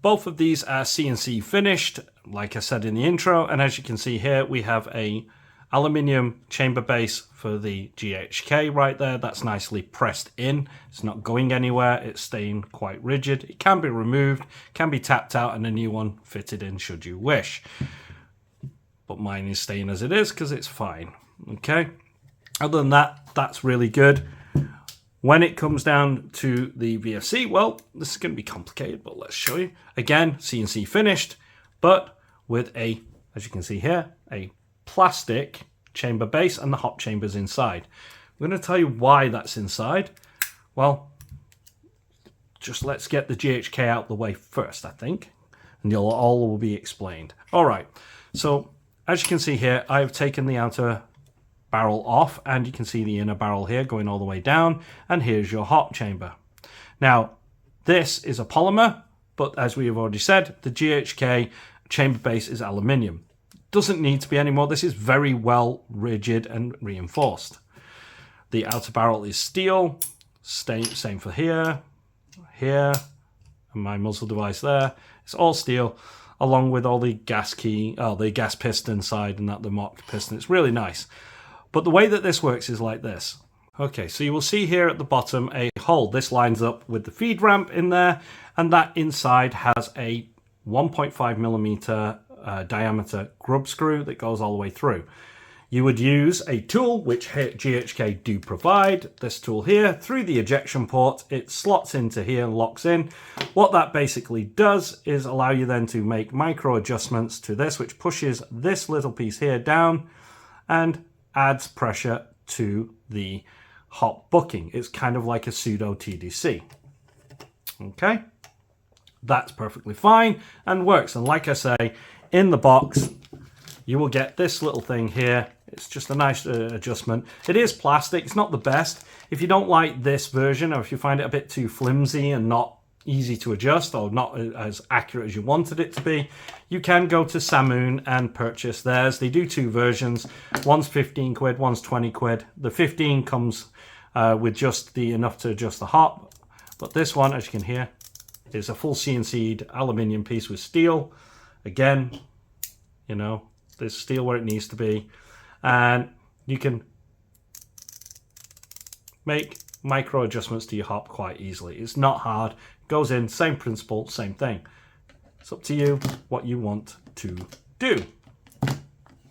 Both of these are CNC finished, like I said in the intro, and as you can see here, we have a aluminium chamber base for the GHK right there. That's nicely pressed in. It's not going anywhere. It's staying quite rigid. It can be removed, can be tapped out, and a new one fitted in should you wish. But mine is staying as it is because it's fine. Okay. Other than that, that's really good. When it comes down to the VFC, well, this is going to be complicated, but let's show you. Again, CNC finished, but with a, as you can see here, a plastic chamber base and the hop chambers inside. I'm going to tell you why that's inside. Well, just let's get the GHK out the way first, I think, and all will be explained. All right, so as you can see here, I've taken the outer barrel off, and you can see the inner barrel here going all the way down, and here's your hop chamber. Now, this is a polymer, but as we have already said, the GHK chamber base is aluminium. Doesn't need to be anymore. This is very well rigid and reinforced. The outer barrel is steel. Same for here, and my muzzle device there. It's all steel, along with all the the gas piston side and the mock piston. It's really nice. But the way that this works is like this. Okay, so you will see here at the bottom a hole. This lines up with the feed ramp in there, and that inside has a 1.5 millimeter diameter grub screw that goes all the way through. You would use a tool, which GHK do provide, this tool here, through the ejection port. It slots into here and locks in. What that basically does is allow you then to make micro adjustments to this, which pushes this little piece here down and adds pressure to the hop bucking. It's kind of like a pseudo TDC. Okay, that's perfectly fine and works. And like I say, in the box, you will get this little thing here. It's just a nice adjustment. It is plastic. It's not the best. If you don't like this version, or if you find it a bit too flimsy and not easy to adjust, or not as accurate as you wanted it to be, you can go to Samoon and purchase theirs. They do two versions. One's 15 quid, one's 20 quid. The 15 comes with just the enough to adjust the hop. But this one, as you can hear, is a full CNC'd aluminium piece with steel. Again, you know, there's steel where it needs to be. And you can make micro adjustments to your hop quite easily. It's not hard. Goes in, same principle, same thing. It's up to you what you want to do.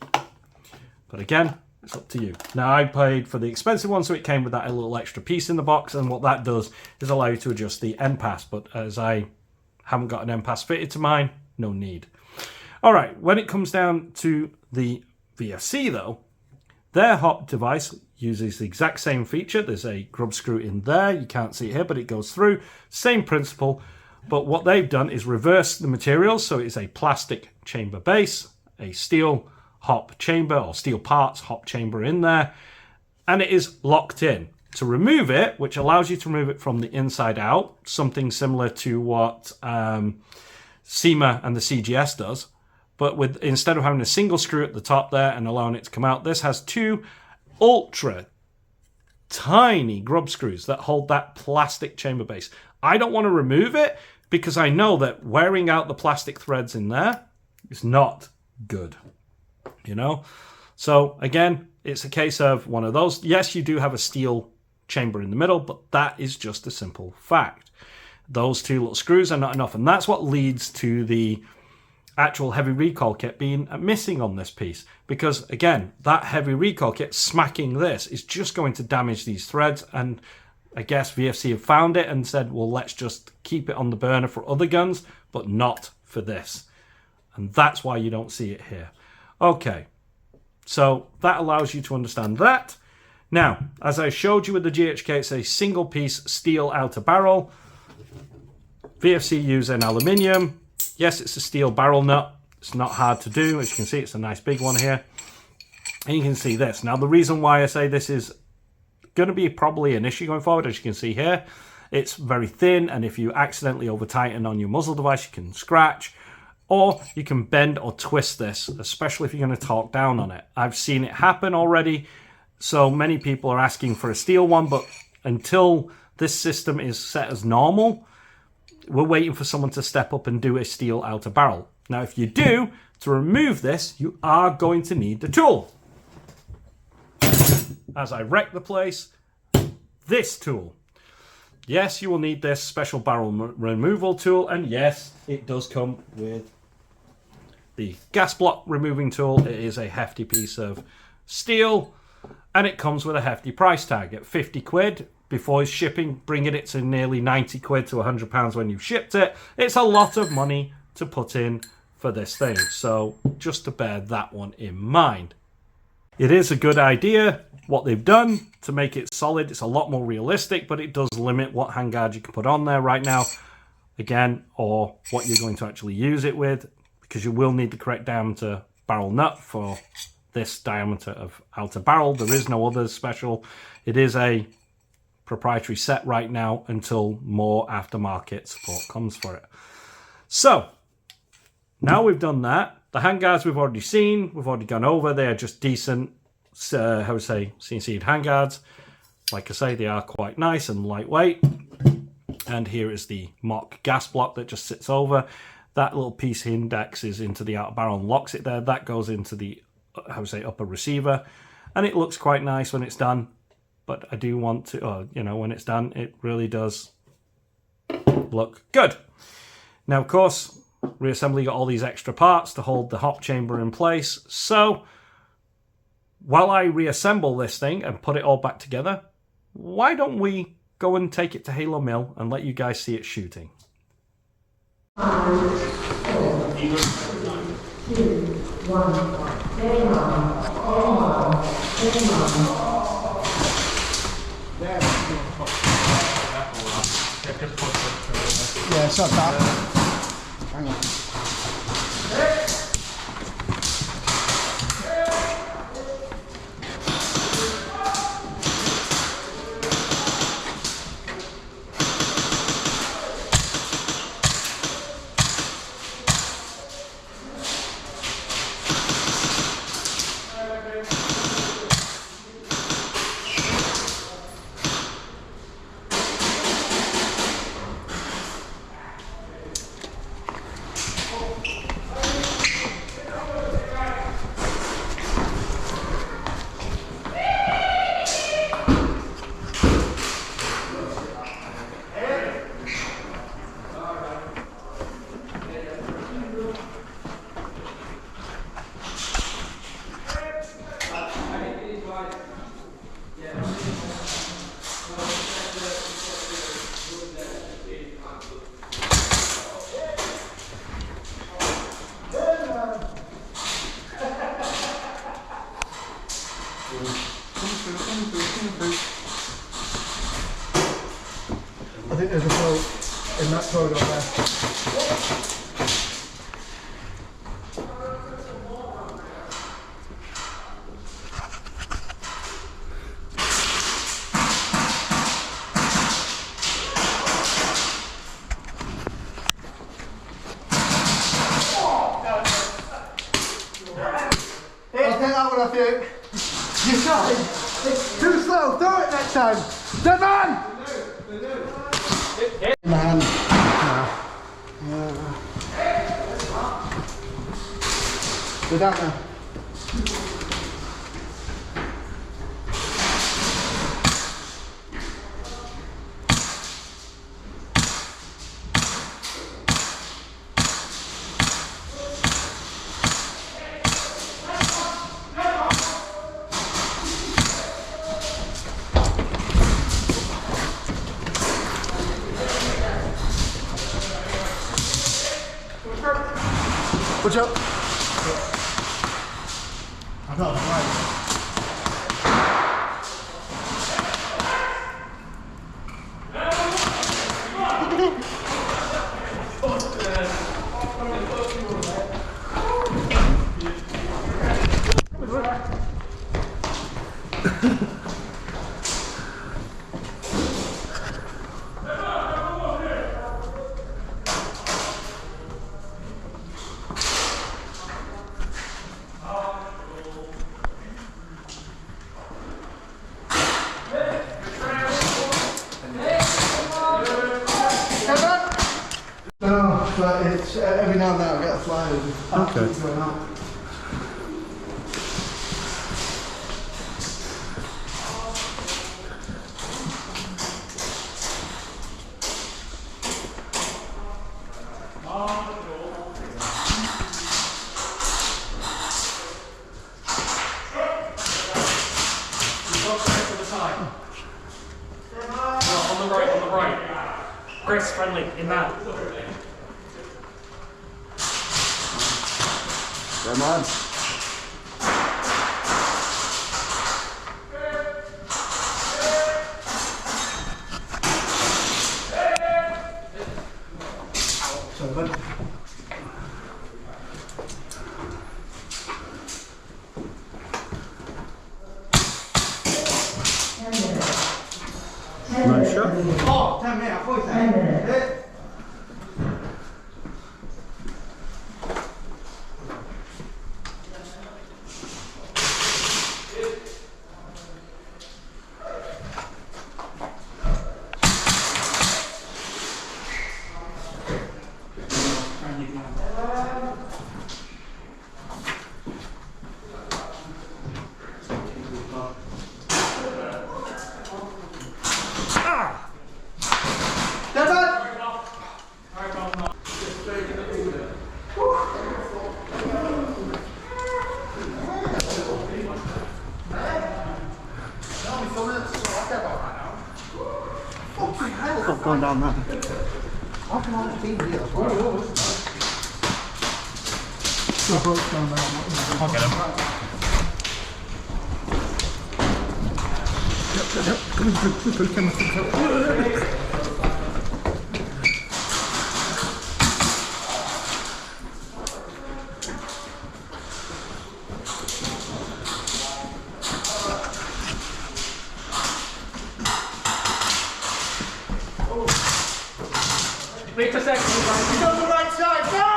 But again, it's up to you. Now, I paid for the expensive one, so it came with that little extra piece in the box, and what that does is allow you to adjust the end pass. But as I haven't got an end pass fitted to mine, no need. All right, when it comes down to the VFC though, their hop device uses the exact same feature. There's a grub screw in there. You can't see it here, but it goes through. Same principle. But what they've done is reverse the materials. So it's a plastic chamber base, a steel hop chamber, or steel parts hop chamber in there. And it is locked in. To remove it, which allows you to remove it from the inside out, something similar to what SEMA and the CGS does. But with instead of having a single screw at the top there and allowing it to come out, this has two ultra tiny grub screws that hold that plastic chamber base. I don't want to remove it because I know that wearing out the plastic threads in there is not good, you know? So again, it's a case of one of those. Yes, you do have a steel chamber in the middle, but that is just a simple fact. Those two little screws are not enough, and that's what leads to the actual heavy recoil kit being missing on this piece, because again, that heavy recoil kit smacking this is just going to damage these threads. And I guess VFC have found it and said, well, let's just keep it on the burner for other guns, but not for this. And that's why you don't see it here. Okay, so that allows you to understand that. Now, as I showed you with the GHK, it's a single piece steel outer barrel. VFC use an aluminium. Yes, it's a steel barrel nut. It's not hard to do. As you can see, it's a nice big one here. And you can see this. Now, the reason why I say this is going to be probably an issue going forward, as you can see here, it's very thin. And if you accidentally over tighten on your muzzle device, you can scratch. Or you can bend or twist this, especially if you're going to torque down on it. I've seen it happen already. So many people are asking for a steel one. But until this system is set as normal, we're waiting for someone to step up and do a steel outer barrel. Now, if you do, to remove this, you are going to need the tool. As I wreck the place, this tool. Yes, you will need this special barrel removal tool, and yes, it does come with the gas block removing tool. It is a hefty piece of steel, and it comes with a hefty price tag at 50 quid. Before shipping, bringing it to nearly 90 quid to £100 when you've shipped it. It's a lot of money to put in for this thing, so just to bear that one in mind. It is a good idea what they've done to make it solid. It's a lot more realistic, but it does limit what handguard you can put on there right now, again, or what you're going to actually use it with, because you will need the correct diameter barrel nut for this diameter of outer barrel. There is no other special. It is a proprietary set right now until more aftermarket support comes for it. So now we've done that. The handguards we've already seen, we've already gone over. They are just decent, CNC'd handguards. Like I say, they are quite nice and lightweight. And here is the mock gas block that just sits over. That little piece indexes into the outer barrel and locks it there. That goes into the, upper receiver. And it looks quite nice when it's done. But I do want to, when it's done, it really does look good. Now, of course, reassemble, you got all these extra parts to hold the hop chamber in place. So while I reassemble this thing and put it all back together, why don't we go and take it to Halo Mill and let you guys see it shooting? 5, 4, 3, 2, 1, game on, game on. Yeah, it's not that. Hang on. I think there's a hole in that corridor there. I'll take that one off you. You tried. Too slow. Throw it next time. Dead man! Man. Go down there. Watch out. I got it right. No, but it's every now and then I get a flyer. Okay. Going out. On the right. Chris, friendly, in that. Come on. Nice shot. Oh, 10 minutes, I thought you said 10 minutes. going down there. How can I see here? The boat's down there. I'll get him. Yep. Come on. Wait a second, guys. He's on the right side, go!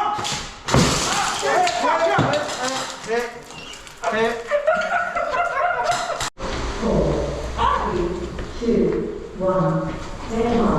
Hit. 3, 2, 1, game on.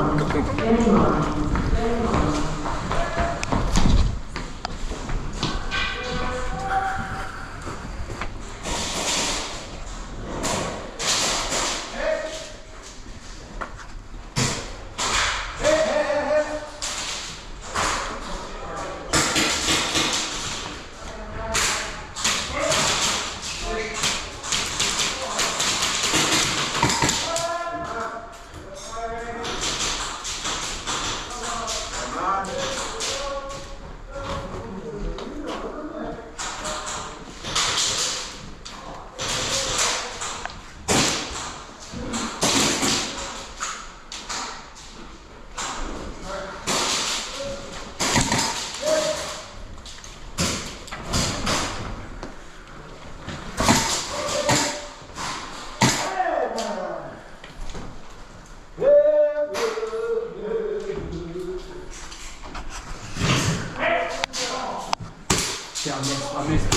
I missed.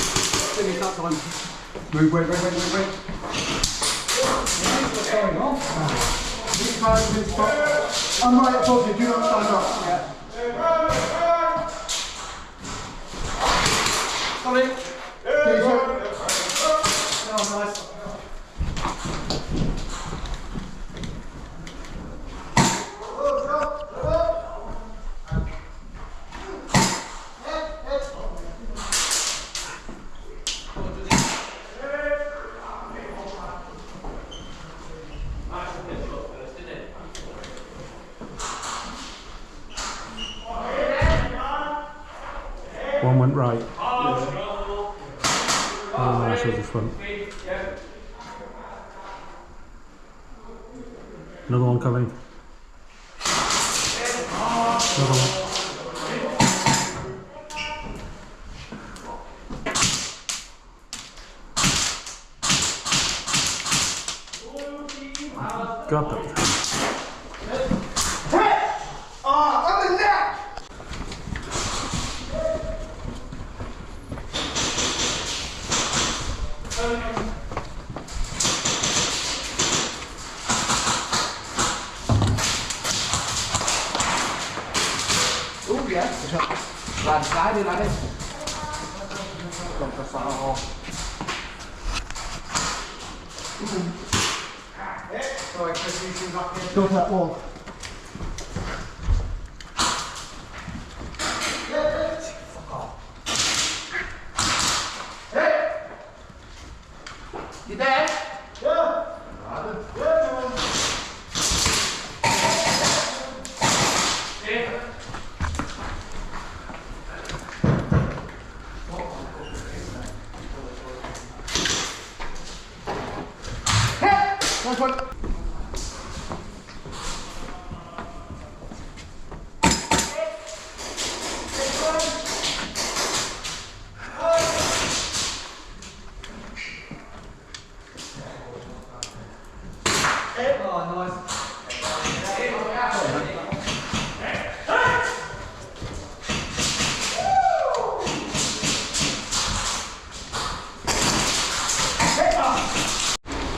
Finish that time. Move, wait. What's going on? I'm right above you, do not stand up. Yeah. Sorry. Oh, nice. One went right. Oh, nice was the front. Another one coming. Another one. Got that. Oh yeah. Lad side, lad. Gone for far off. Sorry, Chris, you two back in. Go to that wall. Fuck off. Hey! You there? Yeah. Nice one.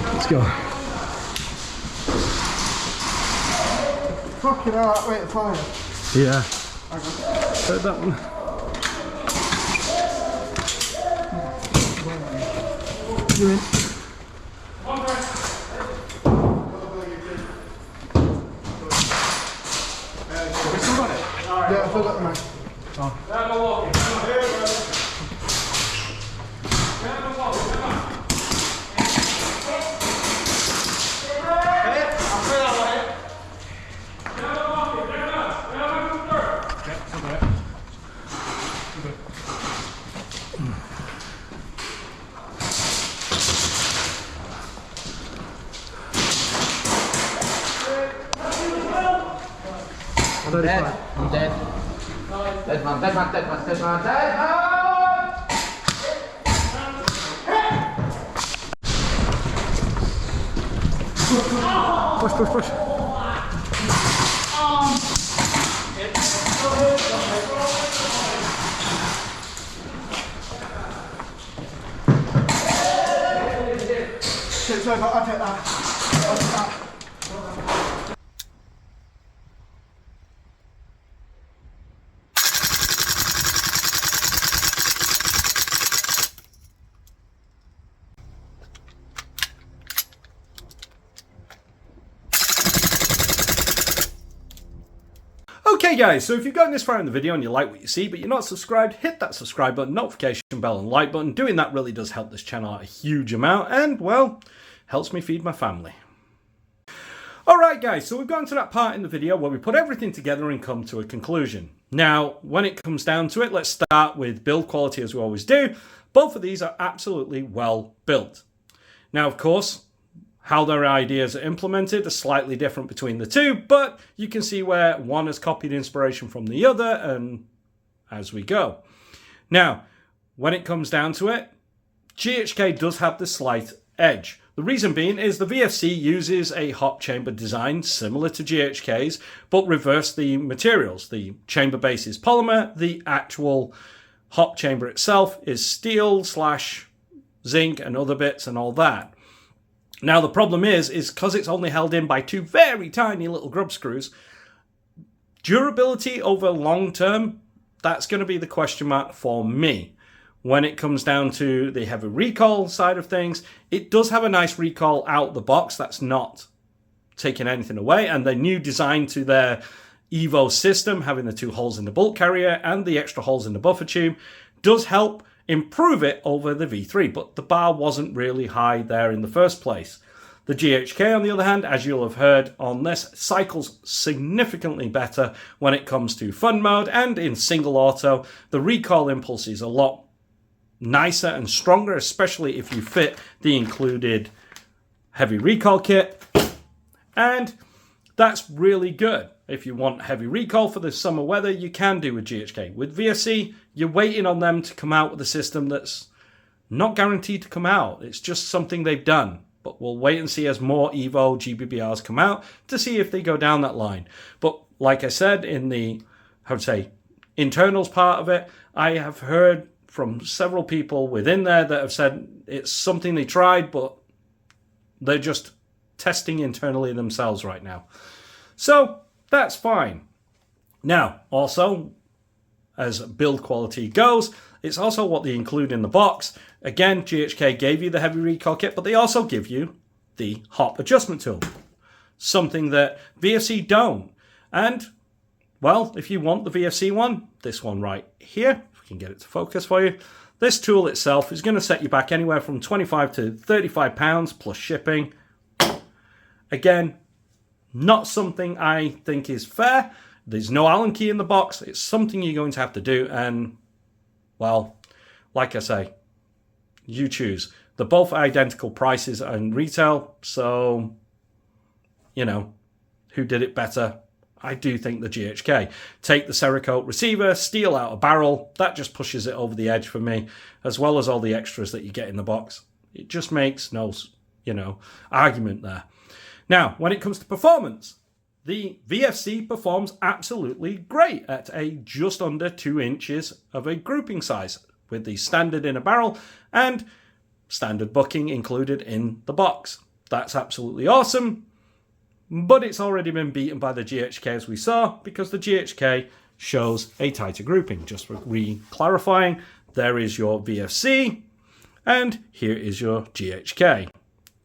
Let's go. Fucking hell, that rate of fire. Yeah. Take that one. You in? We still got it? Yeah, I still got the knife. dead. I'm dead. Dead man, dead man, dead man, dead man, dead man! Push, push, push. Shit, sorry, I'll take that. I'll take that. Okay guys, so if you've gotten this far in the video and you like what you see but you're not subscribed, hit that subscribe button, notification bell and like button. Doing that really does help this channel out a huge amount and, well, helps me feed my family. Alright guys, so we've gotten to that part in the video where we put everything together and come to a conclusion. Now, when it comes down to it, let's start with build quality as we always do. Both of these are absolutely well built. Now, of course, how their ideas are implemented are slightly different between the two, but you can see where one has copied inspiration from the other and as we go. Now, when it comes down to it, GHK does have the slight edge. The reason being is the VFC uses a hop chamber design similar to GHK's, but reverse the materials. The chamber base is polymer, the actual hop chamber itself is steel / zinc and other bits and all that. Now the problem is because it's only held in by two very tiny little grub screws, durability over long term, that's going to be the question mark for me. When it comes down to the heavy recoil side of things, it does have a nice recoil out the box. That's not taking anything away. And the new design to their Evo system, having the 2 holes in the bolt carrier and the extra holes in the buffer tube, does help improve it over the V3, but the bar wasn't really high there in the first place. The GHK, on the other hand, as you'll have heard on this, cycles significantly better when it comes to fun mode, and in single auto, the recoil impulse is a lot nicer and stronger, especially if you fit the included heavy recoil kit, and that's really good. If you want heavy recoil for the summer weather, you can do with GHK. With VFC, you're waiting on them to come out with a system that's not guaranteed to come out. It's just something they've done. But we'll wait and see as more Evo GBBRs come out to see if they go down that line. But like I said, in the, internals part of it, I have heard from several people within there that have said it's something they tried, but they're just testing internally themselves right now. So that's fine. Now, also, as build quality goes, it's also what they include in the box. Again, GHK gave you the heavy recoil kit, but they also give you the hop adjustment tool. Something that VFC don't. And, well, if you want the VFC one, this one right here, if we can get it to focus for you, this tool itself is going to set you back anywhere from £25 to £35 plus shipping. Again, not something I think is fair. There's no Allen key in the box. It's something you're going to have to do. And, well, like I say, you choose. They're both identical prices and retail. So, you know, who did it better? I do think the GHK. Take the Cerakote receiver, steel out a barrel. That just pushes it over the edge for me, as well as all the extras that you get in the box. It just makes no, argument there. Now, when it comes to performance, the VFC performs absolutely great at a just under 2 inches of a grouping size with the standard in a barrel and standard bucking included in the box. That's absolutely awesome, but it's already been beaten by the GHK as we saw because the GHK shows a tighter grouping. Just for re-clarifying, there is your VFC and here is your GHK.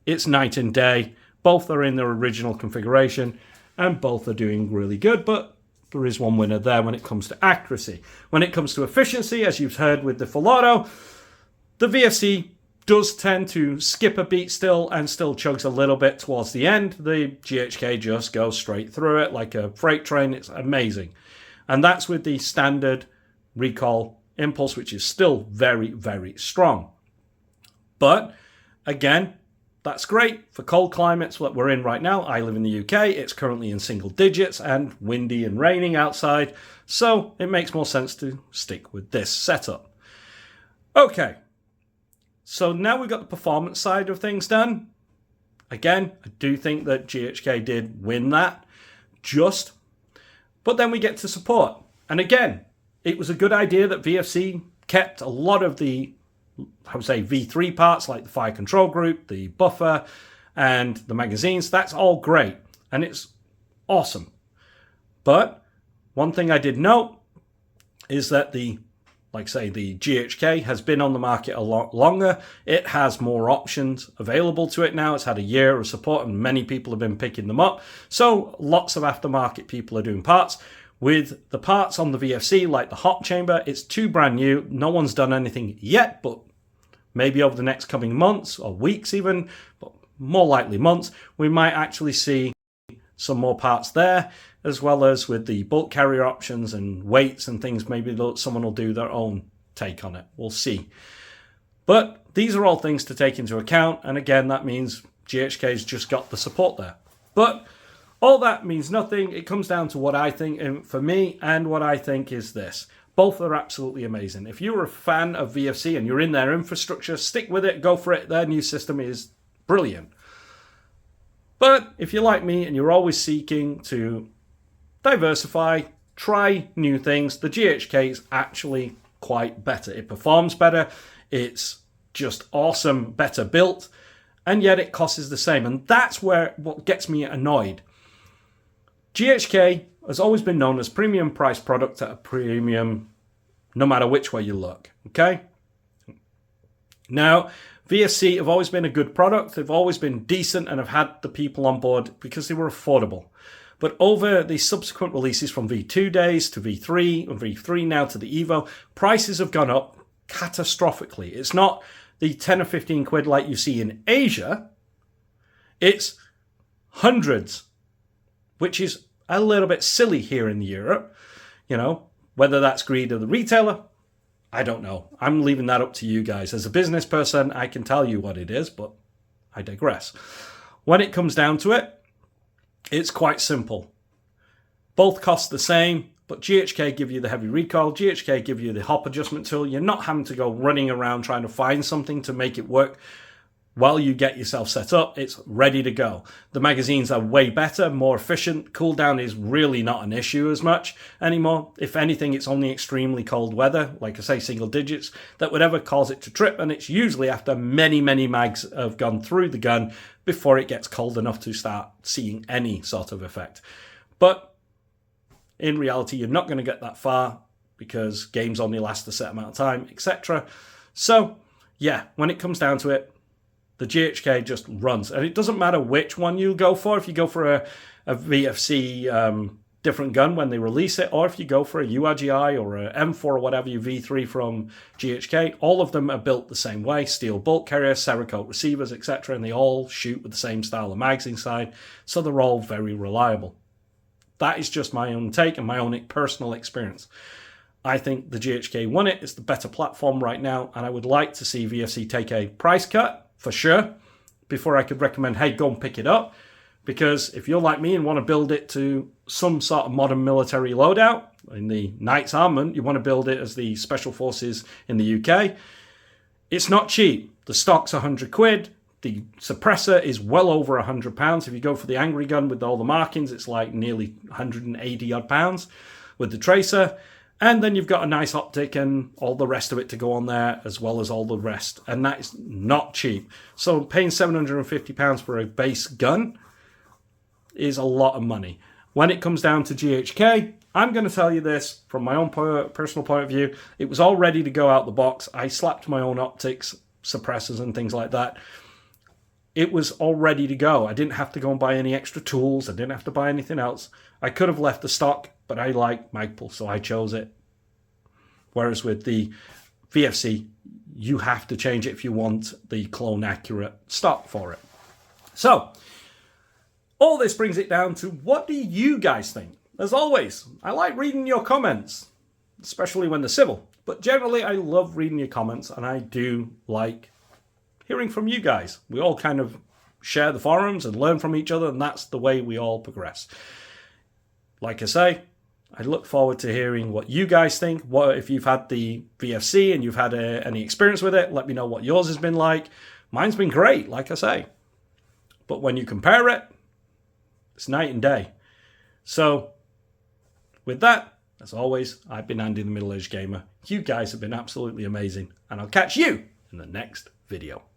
It's night and day. Both are in their original configuration and both are doing really good, but there is one winner there when it comes to accuracy. When it comes to efficiency, as you've heard with the full auto, the VFC does tend to skip a beat still and still chugs a little bit towards the end. The GHK just goes straight through it like a freight train. It's amazing. And that's with the standard recoil impulse, which is still very, very strong. But again, That's great for cold climates that we're in right now. I live in the UK. It's currently in single digits and windy and raining outside. So it makes more sense to stick with this setup. Okay. So now we've got the performance side of things done. Again, I do think that GHK did win that. But then we get to support. And again, it was a good idea that VFC kept a lot of the, I would say, V3 parts, like the fire control group, the buffer, and the magazines. That's all great, and it's awesome. But one thing I did note is that the GHK has been on the market a lot longer. It has more options available to it now. It's had a year of support, and many people have been picking them up. So lots of aftermarket people are doing parts. With the parts on the VFC, like the hot chamber, it's too brand new. No one's done anything yet, but maybe over the next coming months or weeks even, but more likely months, we might actually see some more parts there, as well as with the bulk carrier options and weights and things. Maybe someone will do their own take on it. We'll see. But these are all things to take into account. And again, that means GHK's just got the support there. But all that means nothing. It comes down to what I think, and for me, and what I think is this. Both are absolutely amazing. If you're a fan of VFC and you're in their infrastructure, stick with it, go for it. Their new system is brilliant. But if you're like me and you're always seeking to diversify, try new things, the GHK is actually quite better. It performs better. It's just awesome, better built, and yet it costs the same. And that's what gets me annoyed. GHK has always been known as premium price product at a premium, no matter which way you look, okay? Now, VFC have always been a good product. They've always been decent and have had the people on board because they were affordable. But over the subsequent releases from V2 days to V3 and V3 now to the Evo, prices have gone up catastrophically. It's not the 10 or 15 quid like you see in Asia. It's hundreds, which is a little bit silly here in Europe. You know, whether that's greed of the retailer, I don't know. I'm leaving that up to you guys. As a business person, I can tell you what it is, but I digress. When it comes down to it, it's quite simple. Both cost the same, but GHK give you the heavy recoil. GHK give you the hop adjustment tool. You're not having to go running around trying to find something to make it work. While you get yourself set up, it's ready to go. The magazines are way better, more efficient. Cooldown is really not an issue as much anymore. If anything, it's only extremely cold weather, like I say, single digits, that would ever cause it to trip. And it's usually after many, many mags have gone through the gun before it gets cold enough to start seeing any sort of effect. But in reality, you're not going to get that far because games only last a set amount of time, etc. So, yeah, when it comes down to it, the GHK just runs. And it doesn't matter which one you go for. If you go for a VFC different gun when they release it, or if you go for a URGI or a M4 or whatever, your V3 from GHK, all of them are built the same way. Steel bolt carrier, Cerakote receivers, etc. And they all shoot with the same style of mags inside. So they're all very reliable. That is just my own take and my own personal experience. I think the GHK won it. It's the better platform right now. And I would like to see VFC take a price cut, for sure, before I could recommend, hey, go and pick it up. Because if you're like me and want to build it to some sort of modern military loadout, in the Knights Armament, you want to build it as the Special Forces in the UK, it's not cheap. The stock's 100 quid. The suppressor is well over £100. If you go for the Angry Gun with all the markings, it's like nearly 180 odd pounds with the tracer. And then you've got a nice optic and all the rest of it to go on there, as well as all the rest. And that is not cheap. So paying £750 for a base gun is a lot of money. When it comes down to GHK, I'm going to tell you this from my own personal point of view. It was all ready to go out the box. I slapped my own optics, suppressors and things like that. It was all ready to go. I didn't have to go and buy any extra tools. I didn't have to buy anything else. I could have left the stock, but I like Magpul, so I chose it. Whereas with the VFC, you have to change it if you want the clone accurate stock for it. So, all this brings it down to, what do you guys think? As always, I like reading your comments, especially when they're civil. But generally, I love reading your comments, and I do like hearing from you guys. We all kind of share the forums and learn from each other, and that's the way we all progress. Like I say, I look forward to hearing what you guys think. What if you've had the VFC and you've had any experience with it, let me know what yours has been like. Mine's been great, like I say. But when you compare it, it's night and day. So, with that, as always, I've been Andy the Middle Aged Gamer. You guys have been absolutely amazing, and I'll catch you in the next video.